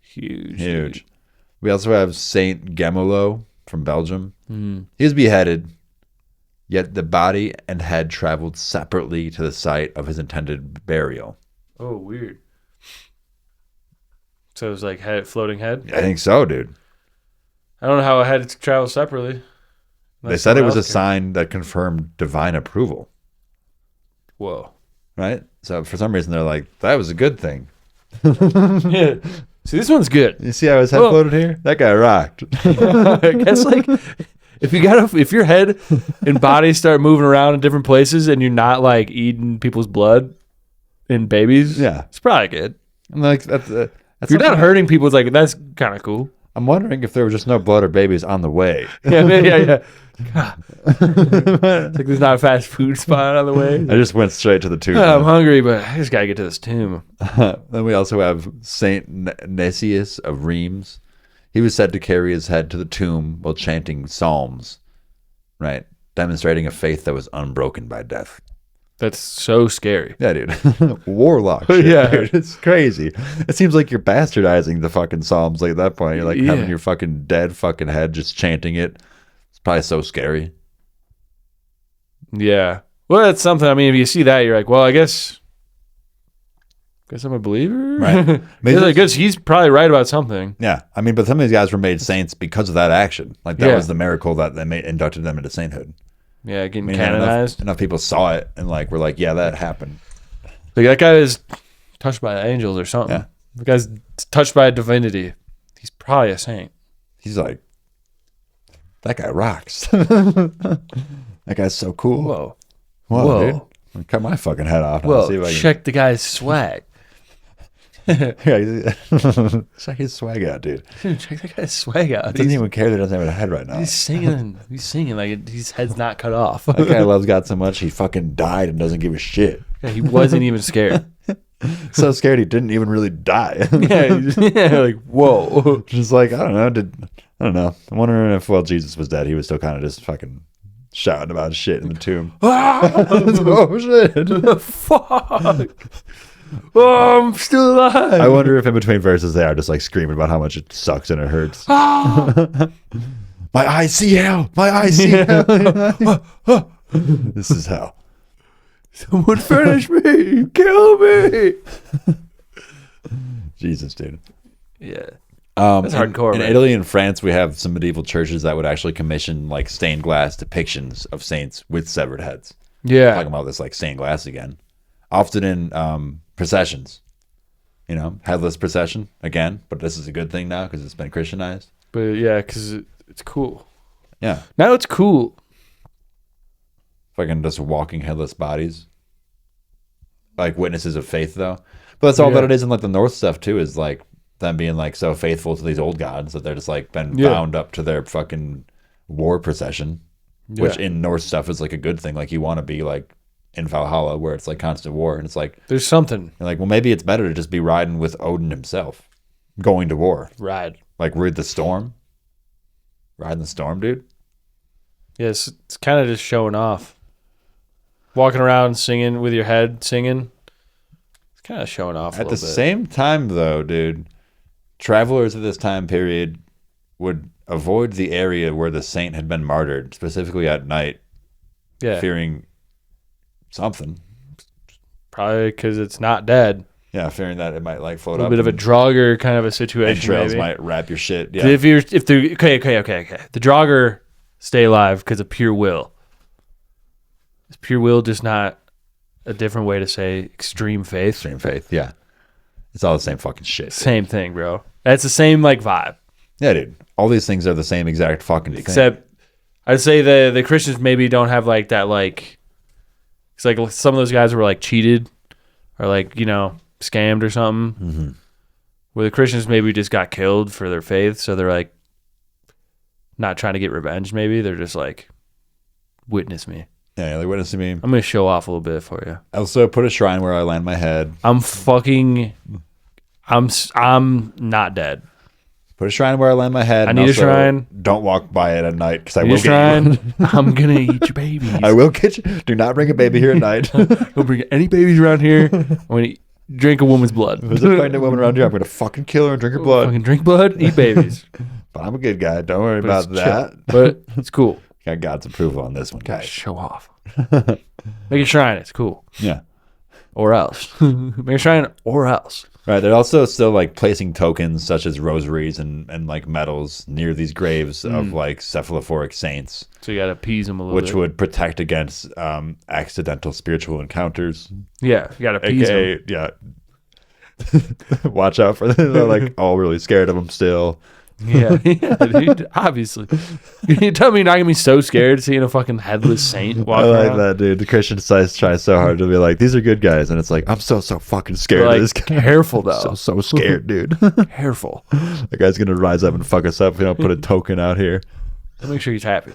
Huge. Huge. We also have Saint Gemolo from Belgium. He was beheaded, yet the body and head traveled separately to the site of his intended burial. Oh, weird. So it was like floating head? I think so, dude. I don't know how a head travels separately. They said it was a sign that confirmed divine approval, Whoa. right? So for some reason, they're like, that was a good thing. Yeah. See, this one's good. You see how his head floated here? That guy rocked. I guess like if your head and body start moving around in different places and you're not like eating people's blood in babies, Yeah. it's probably good. I'm like, that's If you're not hurting people, it's like that's kind of cool. I'm wondering if there was just no blood or babies on the way. Yeah. It's like there's not a fast food spot on the way. I just went straight to the tomb. I'm hungry, but I just gotta get to this tomb. Then we also have Saint Nesius of Rheims. He was said to carry his head to the tomb while chanting psalms, right? Demonstrating a faith that was unbroken by death. That's so scary. Yeah, dude. Warlock shit, Yeah. dude. It's crazy. It seems like you're bastardizing the fucking psalms like at that point. You're like having your fucking dead fucking head just chanting it. It's probably so scary. Yeah. Well, that's something. I mean, if you see that, you're like, well, I guess I'm a believer. Right. I guess he's probably right about something. Yeah. I mean, but some of these guys were made saints because of that action. Like that Yeah. was the miracle that they inducted them into sainthood. Yeah, getting I mean, canonized. enough people saw it and like were like, yeah, that happened. Like that guy is touched by angels or something. Yeah. The guy's touched by a divinity. He's probably a saint. He's like, that guy rocks. That guy's so cool. Whoa. Whoa, dude. I'll cut my fucking head off. Well, See if I can... check the guy's swag. Check his swag out, dude. Check that guy's swag out. He doesn't even care that he doesn't have a head right now. He's singing. He's singing like his head's not cut off. That guy loves God so much he fucking died and doesn't give a shit. Yeah, he wasn't even scared. So scared he didn't even really die. Yeah, like whoa. Just like, I don't know. I'm wondering if while Jesus was dead, he was still kind of just fucking shouting about shit in the tomb. Oh shit. Fuck. Oh, I'm still alive. I wonder if in between verses they are just like screaming about how much it sucks and it hurts. My eyes see hell. My eyes see hell. This is hell. Someone finish me. Kill me. Jesus, dude. Yeah. That's hardcore, In man. Italy and France, we have some medieval churches that would actually commission like stained glass depictions of saints with severed heads. Yeah. Talking about this like stained glass again. Often in processions. You know, headless procession again, but this is a good thing now because it's been Christianized. But yeah, because it's cool. Yeah. Now it's cool. fucking just walking headless bodies, like witnesses of faith, though. But that's all that it is in like the Norse stuff too. Is like them being like so faithful to these old gods that they're just like been bound up to their fucking war procession, which in Norse stuff is like a good thing. Like you want to be like in Valhalla where it's like constant war, and it's like there's something. You're like, well, maybe it's better to just be riding with Odin himself, going to war. Ride. Like riding the storm, dude. Yes, it's kind of just showing off. Walking around singing with your head singing. It's kind of showing off At the same time, though, dude, travelers of this time period would avoid the area where the saint had been martyred, specifically at night, fearing something. Probably because it's not dead. Yeah, fearing that it might like float a up. A bit of a Draugar kind of a situation. Entrails maybe. might wrap your shit. Yeah. If the the Draugar stay alive because of pure will. Is pure will just not a different way to say extreme faith? Extreme faith, yeah. It's all the same fucking shit. Same thing, bro. That's the same like vibe. Yeah, dude. All these things are the same exact fucking thing. Except I'd say the Christians maybe don't have like that like. It's like some of those guys were like cheated or like, you know, scammed or something. Mm-hmm. Where the Christians maybe just got killed for their faith. So they're like not trying to get revenge maybe. They're just like, witness me. Yeah, like witness me. I'm going to show off a little bit for you. Also put a shrine where I land my head. I'm not dead. Put a shrine where I land my head. I need a shrine. Don't walk by it at night because I need will a shrine. I'm going to eat your babies. I will get you. Do not bring a baby here at night. Don't bring any babies around here. I'm going to drink a woman's blood. If there's a pregnant woman around here, I'm going to fucking kill her and drink her blood. Fucking drink blood, eat babies. But I'm a good guy. Don't worry about that. Chill. But it's cool. Got God's approval on this one, guys. Show off. Make a shrine. It's cool. Yeah. Or else. Make a shrine or else. Right. They're also still like placing tokens such as rosaries and like medals near these graves of like cephalophoric saints. So you got to appease them a little bit. Which would protect against accidental spiritual encounters. Yeah. You got to appease them. Yeah. Watch out for them. They're like all really scared of them still. Yeah, dude, obviously. You tell me you're not gonna be so scared seeing a fucking headless saint walking I like around? that, dude. The Christian side tries so hard to be like, these are good guys, and it's like, I'm so fucking scared of this guy. Careful though. So scared, dude. Careful. That guy's gonna rise up and fuck us up if we don't put a token out here. Make sure he's happy.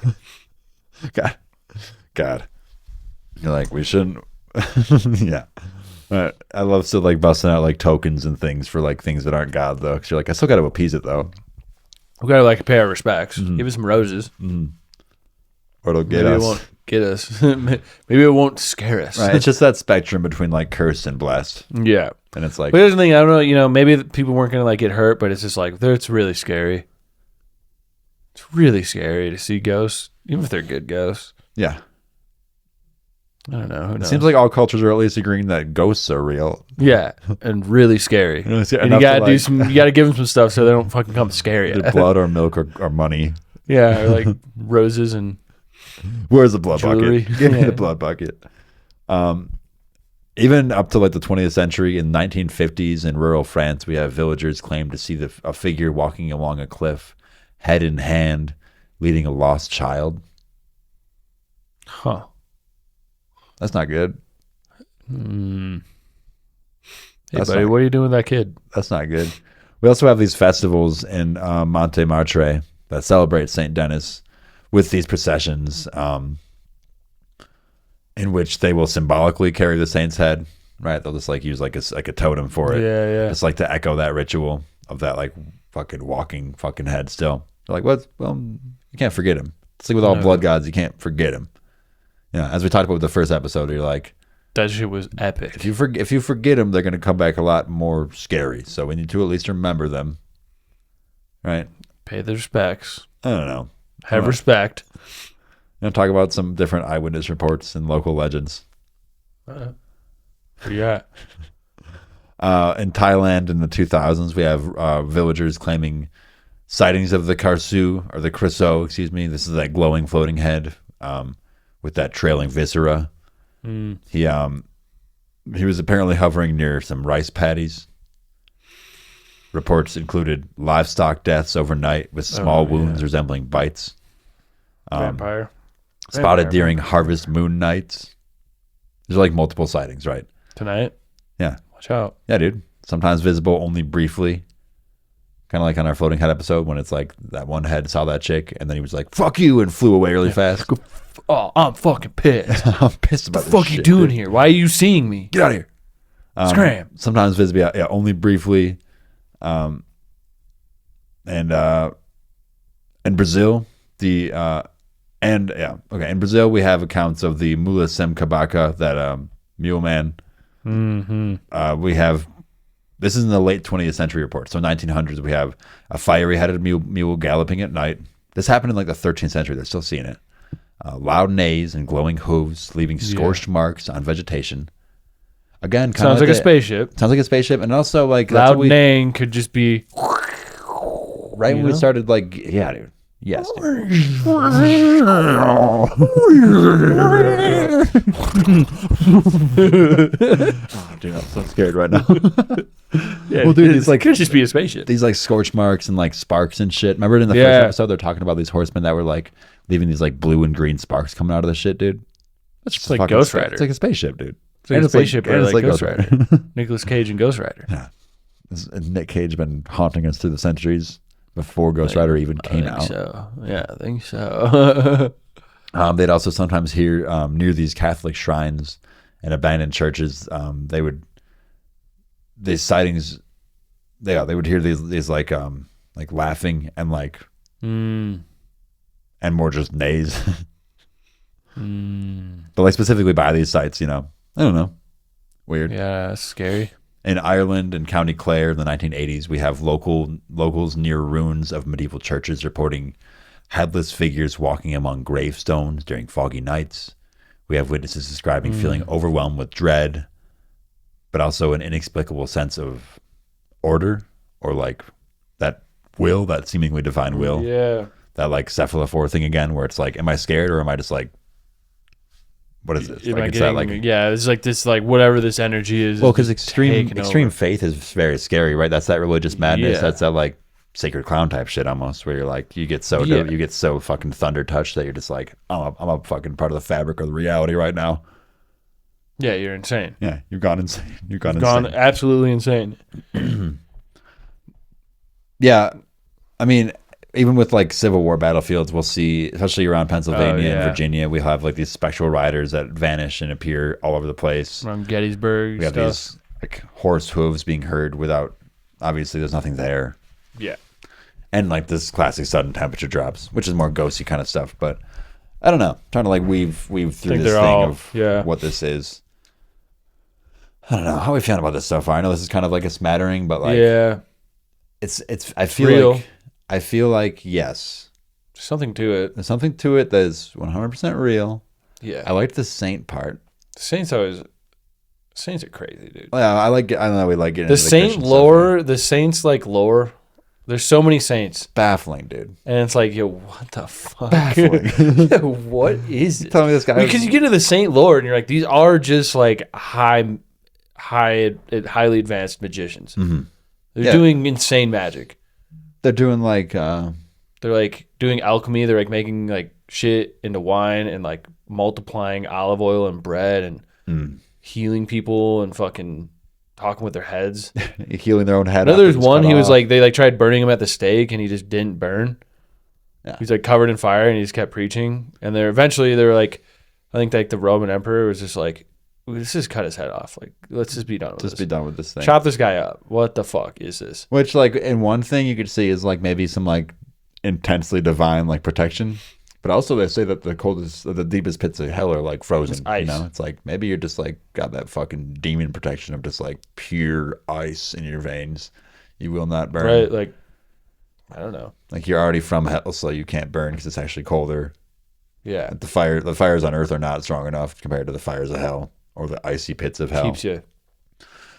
God. You're like, we shouldn't. Yeah. Right. I love still like busting out like tokens and things for like things that aren't God though. Because you're like, I still got to appease it though. We gotta like pay our respects. Give us some roses. Or it'll get Maybe us. it won't get us. Maybe it won't scare us. Right. It's just that spectrum between like cursed and blessed. Yeah. And it's like, but here's the thing. I don't know. You know, maybe people weren't gonna like get hurt, but it's just like it's really scary. It's really scary to see ghosts, even if they're good ghosts. yeah. I don't know. Who It knows? seems like all cultures are at least agreeing that ghosts are real. Yeah, and really scary. You know, it's And enough you gotta to, do like- some. You gotta give them some stuff so they don't fucking come scary. Either blood or milk or money. Yeah, or like roses and Where's the blood jewelry. bucket? Give me Yeah. the blood bucket. Even up to like the 20th century, in 1950s in rural France, we have villagers claim to see a figure walking along a cliff, head in hand, leading a lost child. Huh. That's not good. Hey, That's buddy, not- what are you doing with that kid? That's not good. We also have these festivals in Montmartre that celebrate Saint Denis with these processions, in which they will symbolically carry the saint's head. Right? They'll just like use like a totem for it. Yeah. Just like to echo that ritual of that like fucking walking fucking head. Still, they're like, what? Well, you can't forget him. It's like with all blood gods, you can't forget him. Yeah, as we talked about with the first episode, you're like, That shit was epic. if you forget them, they're going to come back a lot more scary. So we need to at least remember them, right? Pay the respects. I don't know. Have respect. I'm going to talk about some different eyewitness reports and local legends. Where you at? In Thailand in the 2000s, we have villagers claiming sightings of the Karsu, or the Kriso, excuse me. This is that glowing floating head with that trailing viscera. He was apparently hovering near some rice paddies. Reports included livestock deaths overnight with small wounds resembling bites. Vampire. Spotted during harvest moon nights. There's like multiple sightings, right? Tonight? Yeah. Watch out. Yeah, dude. Sometimes visible only briefly. Kind of like on our floating head episode when it's like that one head saw that chick and then he was like, fuck you, and flew away really fast. Oh, I'm fucking pissed. I'm pissed about What the fuck you doing here? Why are you seeing me? Get out of here. Scram. Sometimes visible, yeah, only briefly. And in Brazil, in Brazil we have accounts of the Mula Semkabaka, that mule man. Mm-hmm. We have, this is in the late 20th century report. So 1900s, we have a fiery-headed mule galloping at night. This happened in like the 13th century. They're still seeing it. Loud neighs and glowing hooves, leaving scorched marks on vegetation. Again, kind sounds of like a spaceship. Sounds like a spaceship, and also like loud neighing could just be right when we started. Like, yeah, dude. Yes. Dude. Dude, I'm so scared right now. Yeah, well, dude, it's like could just be a spaceship. These like scorch marks and like sparks and shit. Remember in the first episode they're talking about these horsemen that were like leaving these like blue and green sparks coming out of the shit, dude. That's just like Ghost Rider. It's like a spaceship, dude. It's like a spaceship or like Ghost Rider. Nicolas Cage and Ghost Rider. Yeah. Nick Cage been haunting us through the centuries before Ghost Rider even came out. So. Yeah, I think so. They'd also sometimes hear near these Catholic shrines and abandoned churches. These sightings, they would hear these like laughing and like and more just neighs. But like specifically by these sites, you know, I don't know, weird. Yeah, scary. In Ireland and County Clare in the 1980s, we have locals near ruins of medieval churches reporting headless figures walking among gravestones during foggy nights. We have witnesses describing feeling overwhelmed with dread, but also an inexplicable sense of order, or like that will, that seemingly divine will. Yeah. That like Cephalophore thing again, where it's like, am I scared or am I just like, what is this? Like, it's like this, like whatever this energy is. Well, because extreme faith is very scary, right? That's that religious madness. Yeah. That's that like sacred clown type shit almost, where you're like, you get so fucking thunder touched that you're just like, I'm a fucking part of the fabric of the reality right now. Yeah, you're insane. Yeah, you've gone insane. You've gone absolutely insane. Yeah, I mean, even with like Civil War battlefields, we'll see, especially around Pennsylvania and Virginia, we have like these spectral riders that vanish and appear all over the place. Around Gettysburg, we have these like horse hooves being heard without, obviously, there's nothing there. Yeah, and like this classic sudden temperature drops, which is more ghosty kind of stuff. But I don't know, I'm trying to like weave through this thing of what this is. I don't know how we feeling about this so far. I know this is kind of like a smattering, but like it's. I feel like yes, there's something to it. There's something to it that is 100% real. Yeah, I liked the saint part. The saints are crazy, dude. Yeah, I don't know. We like getting the saint lore. The saints like lore. There's so many saints. Baffling, dude. And it's like, yo, what the fuck? Baffling. Yo, what is it? Tell me this guy. Because you get to the saint lore and you're like, these are just like highly advanced magicians. Mm-hmm. They're doing insane magic. They're doing like they're like doing alchemy. They're like making like shit into wine and like multiplying olive oil and bread and healing people and fucking talking with their heads. Healing their own head. I know there's one, he was like, they like tried burning him at the stake and he just didn't burn. Yeah. He's like covered in fire and he just kept preaching. And they're like, I think like the Roman emperor was just like, let's just cut his head off. Like, let's just be done with this. Just be done with this thing. Chop this guy up. What the fuck is this? Which, like, in one thing you could see is like maybe some like intensely divine like protection, but also they say that the deepest pits of hell are like frozen. It's ice. You know, it's like maybe you're just like got that fucking demon protection of just like pure ice in your veins. You will not burn. Right? Like, I don't know. Like you're already from hell, so you can't burn because it's actually colder. Yeah. The fires on Earth are not strong enough compared to the fires of hell. Or the icy pits of hell. Keeps you.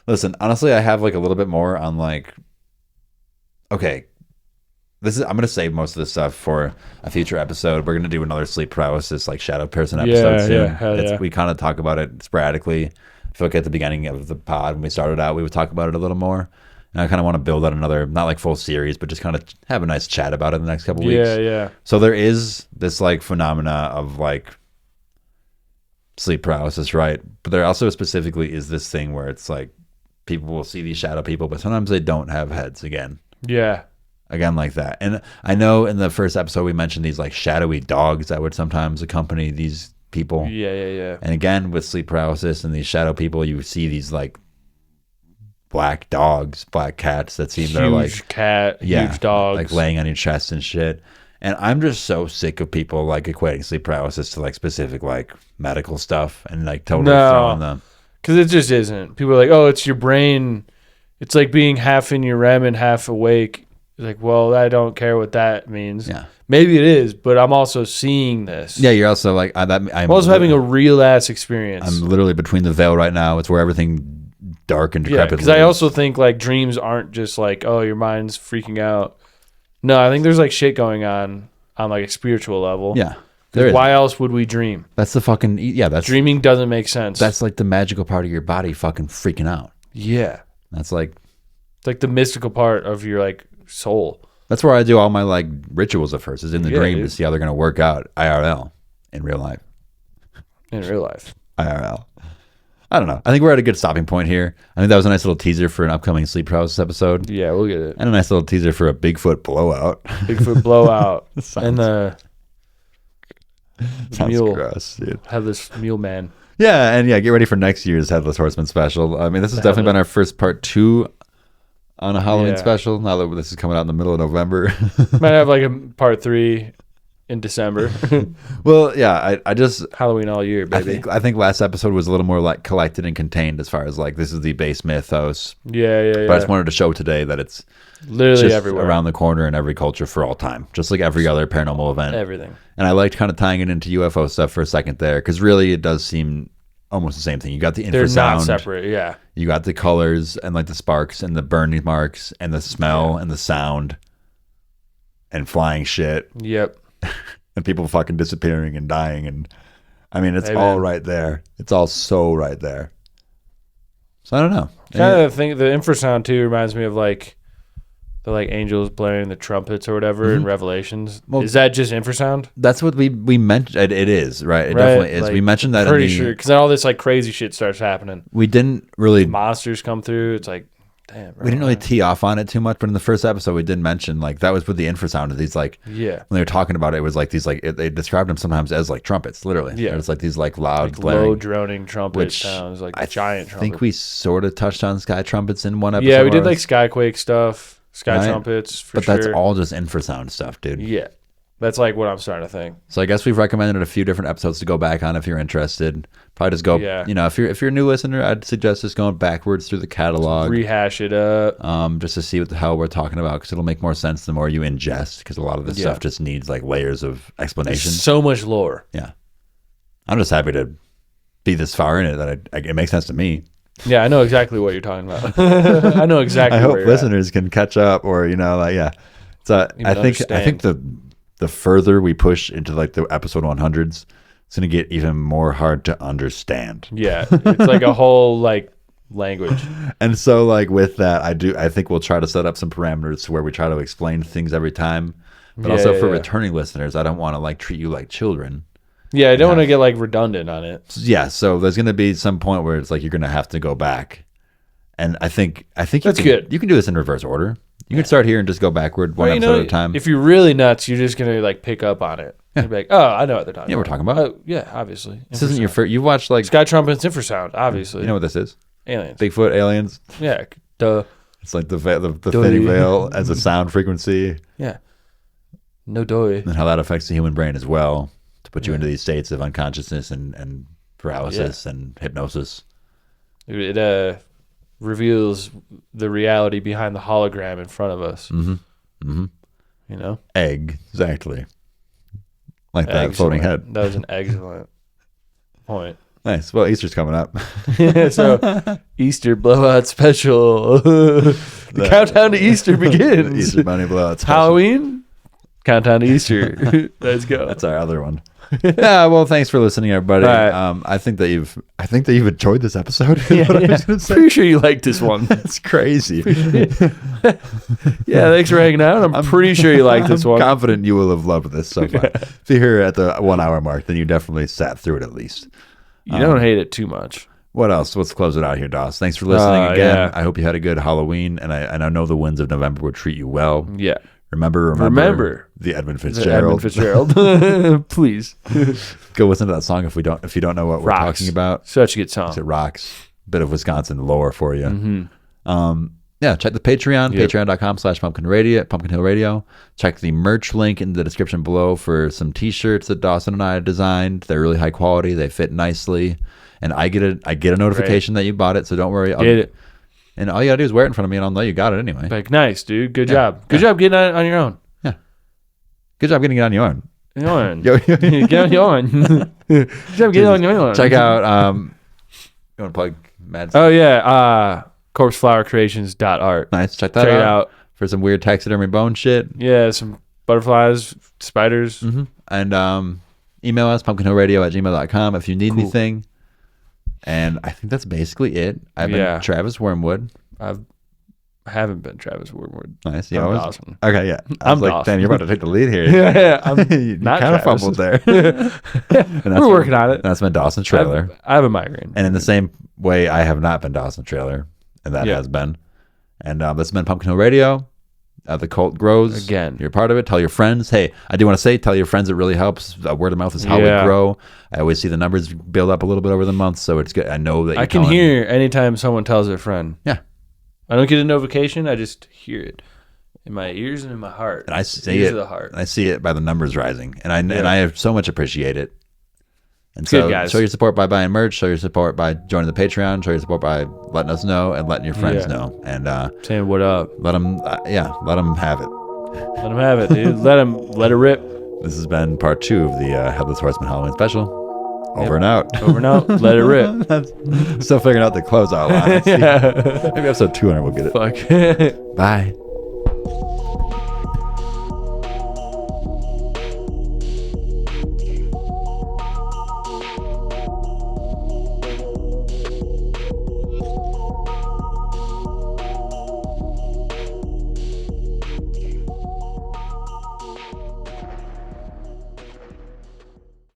Listen, honestly, I have like a little bit more on like. Okay, I'm gonna save most of this stuff for a future episode. We're gonna do another sleep paralysis like shadow person episode soon. Yeah. We kind of talk about it sporadically. I feel like at the beginning of the pod when we started out, we would talk about it a little more. And I kind of want to build out another, not like full series, but just kind of have a nice chat about it in the next couple weeks. Yeah. So there is this like phenomena of like sleep paralysis, right? But there also specifically is this thing where it's like people will see these shadow people, but sometimes they don't have heads again. Yeah. Again, like that. And I know in the first episode we mentioned these like shadowy dogs that would sometimes accompany these people. Yeah. And again, with sleep paralysis and these shadow people, you see these like black dogs, black cats that seem they're like huge dogs, like laying on your chest and shit. And I'm just so sick of people like equating sleep paralysis to like specific like medical stuff and like totally throwing them. Because it just isn't. People are like, oh, it's your brain. It's like being half in your REM and half awake. It's like, well, I don't care what that means. Yeah. Maybe it is, but I'm also seeing this. Yeah, you're also like, I'm also having a real ass experience. I'm literally between the veil right now. It's where everything dark and decrepit. Because I also think like dreams aren't just like, oh, your mind's freaking out. No, I think there's like shit going on like a spiritual level. Yeah. Why else would we dream? That's the fucking, that's dreaming doesn't make sense. That's like the magical part of your body fucking freaking out. Yeah. That's like, it's like the mystical part of your like soul. That's where I do all my like rituals at first, is in the dream dude. to see how they're going to work out IRL in real life. In real life. IRL. I don't know. I think we're at a good stopping point here. I think that was a nice little teaser for an upcoming sleep paralysis episode. Yeah, we'll get it. And a nice little teaser for a Bigfoot blowout. Bigfoot blowout. And the sounds mule. Gross, dude. Headless Mule Man. Yeah, and get ready for next year's Headless Horseman special. I mean, this has definitely been our first part 2 on a Halloween special. Now that this is coming out in the middle of November. Might have like a part 3 in December. Well, yeah, I just Halloween all year, baby. I think last episode was a little more like collected and contained as far as like this is the base mythos. Yeah. But I just wanted to show today that it's literally just everywhere, around the corner in every culture for all time, just like every other paranormal event. Everything. And I liked kind of tying it into UFO stuff for a second there, because really it does seem almost the same thing. You got the infrasound. They're not separate, yeah. You got the colors and like the sparks and the burning marks and the smell and the sound and flying shit. Yep. And people fucking disappearing and dying, and I mean it's all right there. It's all so right there. So I don't know. Kind of think the infrasound too reminds me of like the like angels blaring the trumpets or whatever in Revelations. Well, is that just infrasound? That's what we mentioned. It is right. It definitely is. Like, we mentioned that. Pretty sure, because then all this like crazy shit starts happening. We didn't really monsters come through. It's like. Damn, we didn't really tee off on it too much, but in the first episode we did mention like that was with the infrasound of these like when they were talking about it was like these like they described them sometimes as like trumpets, literally. Yeah, it's like these like loud, like low droning trumpet sounds, like giant trumpets. I think we sort of touched on sky trumpets in one episode. Yeah, we did like skyquake stuff, sky trumpets, but that's all just infrasound stuff, dude. Yeah. That's like what I'm starting to think. So I guess we've recommended a few different episodes to go back on if you're interested. Probably just go, if you're a new listener, I'd suggest just going backwards through the catalog. Rehash it up. Just to see what the hell we're talking about, because it'll make more sense the more you ingest, because a lot of this stuff just needs like layers of explanation. There's so much lore. Yeah. I'm just happy to be this far in it that it makes sense to me. Yeah, I know exactly what you're talking about. I know exactly I hope listeners can catch up or, So I think the further we push into like the episode 100s, it's going to get even more hard to understand. Yeah. It's like a whole like language. And so like with that, I think we'll try to set up some parameters where we try to explain things every time. But also for returning listeners, I don't want to like treat you like children. Yeah, I don't want to get like redundant on it. Yeah, so there's going to be some point where it's like you're going to have to go back. And I think that's good. You can do this in reverse order. You can start here and just go backward one episode at a time. If you're really nuts, you're just gonna like pick up on it. Yeah. You'll be like, oh, I know what they're talking about. Yeah, we're talking about. Oh, yeah, obviously. This isn't your first. You watched like sky trumpets, infrasound, obviously. You know what this is? Aliens. Bigfoot, aliens. Yeah, duh. It's like the thinning veil as a sound frequency. Yeah. No doy. And how that affects the human brain as well to put you into these states of unconsciousness and paralysis and hypnosis. It reveals the reality behind the hologram in front of us. Exactly. Like that floating head. That was an excellent point. Nice. Well, Easter's coming up. So Easter blowout special. The countdown to Easter begins. Easter bunny blowout special. Halloween, countdown to Easter. Let's go. That's our other one. Yeah, well, thanks for listening, everybody. Right. I think that you've enjoyed this episode. Pretty sure you liked this one. That's crazy. Yeah, thanks for hanging out. I'm pretty sure you liked this one. I'm confident you will have loved this so far. If you're here at the 1 hour mark, then you definitely sat through it at least. You don't hate it too much. What else? Let's close it out here, Doss. Thanks for listening again. Yeah. I hope you had a good Halloween, and I know the winds of November will treat you well. Yeah. Remember the Edmund Fitzgerald. Please go listen to that song if you don't know what we're talking about. Such a good song. It rocks. Bit of Wisconsin lore for you. Mm-hmm. Yeah, check the Patreon, patreon.com/Pumpkin Hill Radio. Check the merch link in the description below for some t-shirts that Dawson and I designed. They're really high quality. They fit nicely. And I get a notification that you bought it, so don't worry. Get it. And all you gotta do is wear it in front of me, and I'll know you got it anyway. Like, nice, dude. Good job. Good job getting it on your own. Yeah. Good job getting it on your own. Get on your own. Good job getting it on your own. Check out. You want to plug Mads? Oh yeah. Corpseflowercreations.art. Nice. Check that out for some weird taxidermy bone shit. Yeah, some butterflies, spiders. Mm-hmm. And email us pumpkinhillradio@gmail.com if you need anything. And I think that's basically it. I've been Travis Wormwood. I haven't been Travis Wormwood. Nice. I'm Dawson. Okay, yeah. I'm like, Dawson. damn, you're about to take the lead here. Yeah, I'm you not kind of Travis. fumbled there. We're working on it. That's been Dawson Trailer. I have a migraine. And in the same way, I have not been Dawson Trailer, and that has been. And this has been Pumpkin Hill Radio. The cult grows. Again. You're part of it. Tell your friends. Hey, I do want to say, tell your friends. It really helps. Word of mouth is how we grow. I always see the numbers build up a little bit over the month, so it's good. I know that I can hear anytime someone tells their friend. Yeah. I don't get a notification. I just hear it in my ears and in my heart. And I see it. Of the heart. I see it by the numbers rising, and I have so much appreciate it. And good, so guys. Show your support by buying merch. Show your support by joining the Patreon. Show your support by letting us know and letting your friends know. And saying what up. Let them have it. Let them have it, dude. Let it rip. This has been part 2 of the Headless Horseman Halloween special. Over and out. Over and out. Let it rip. Still figuring out the closeout line. Maybe episode 200 we'll get it. Fuck. Bye.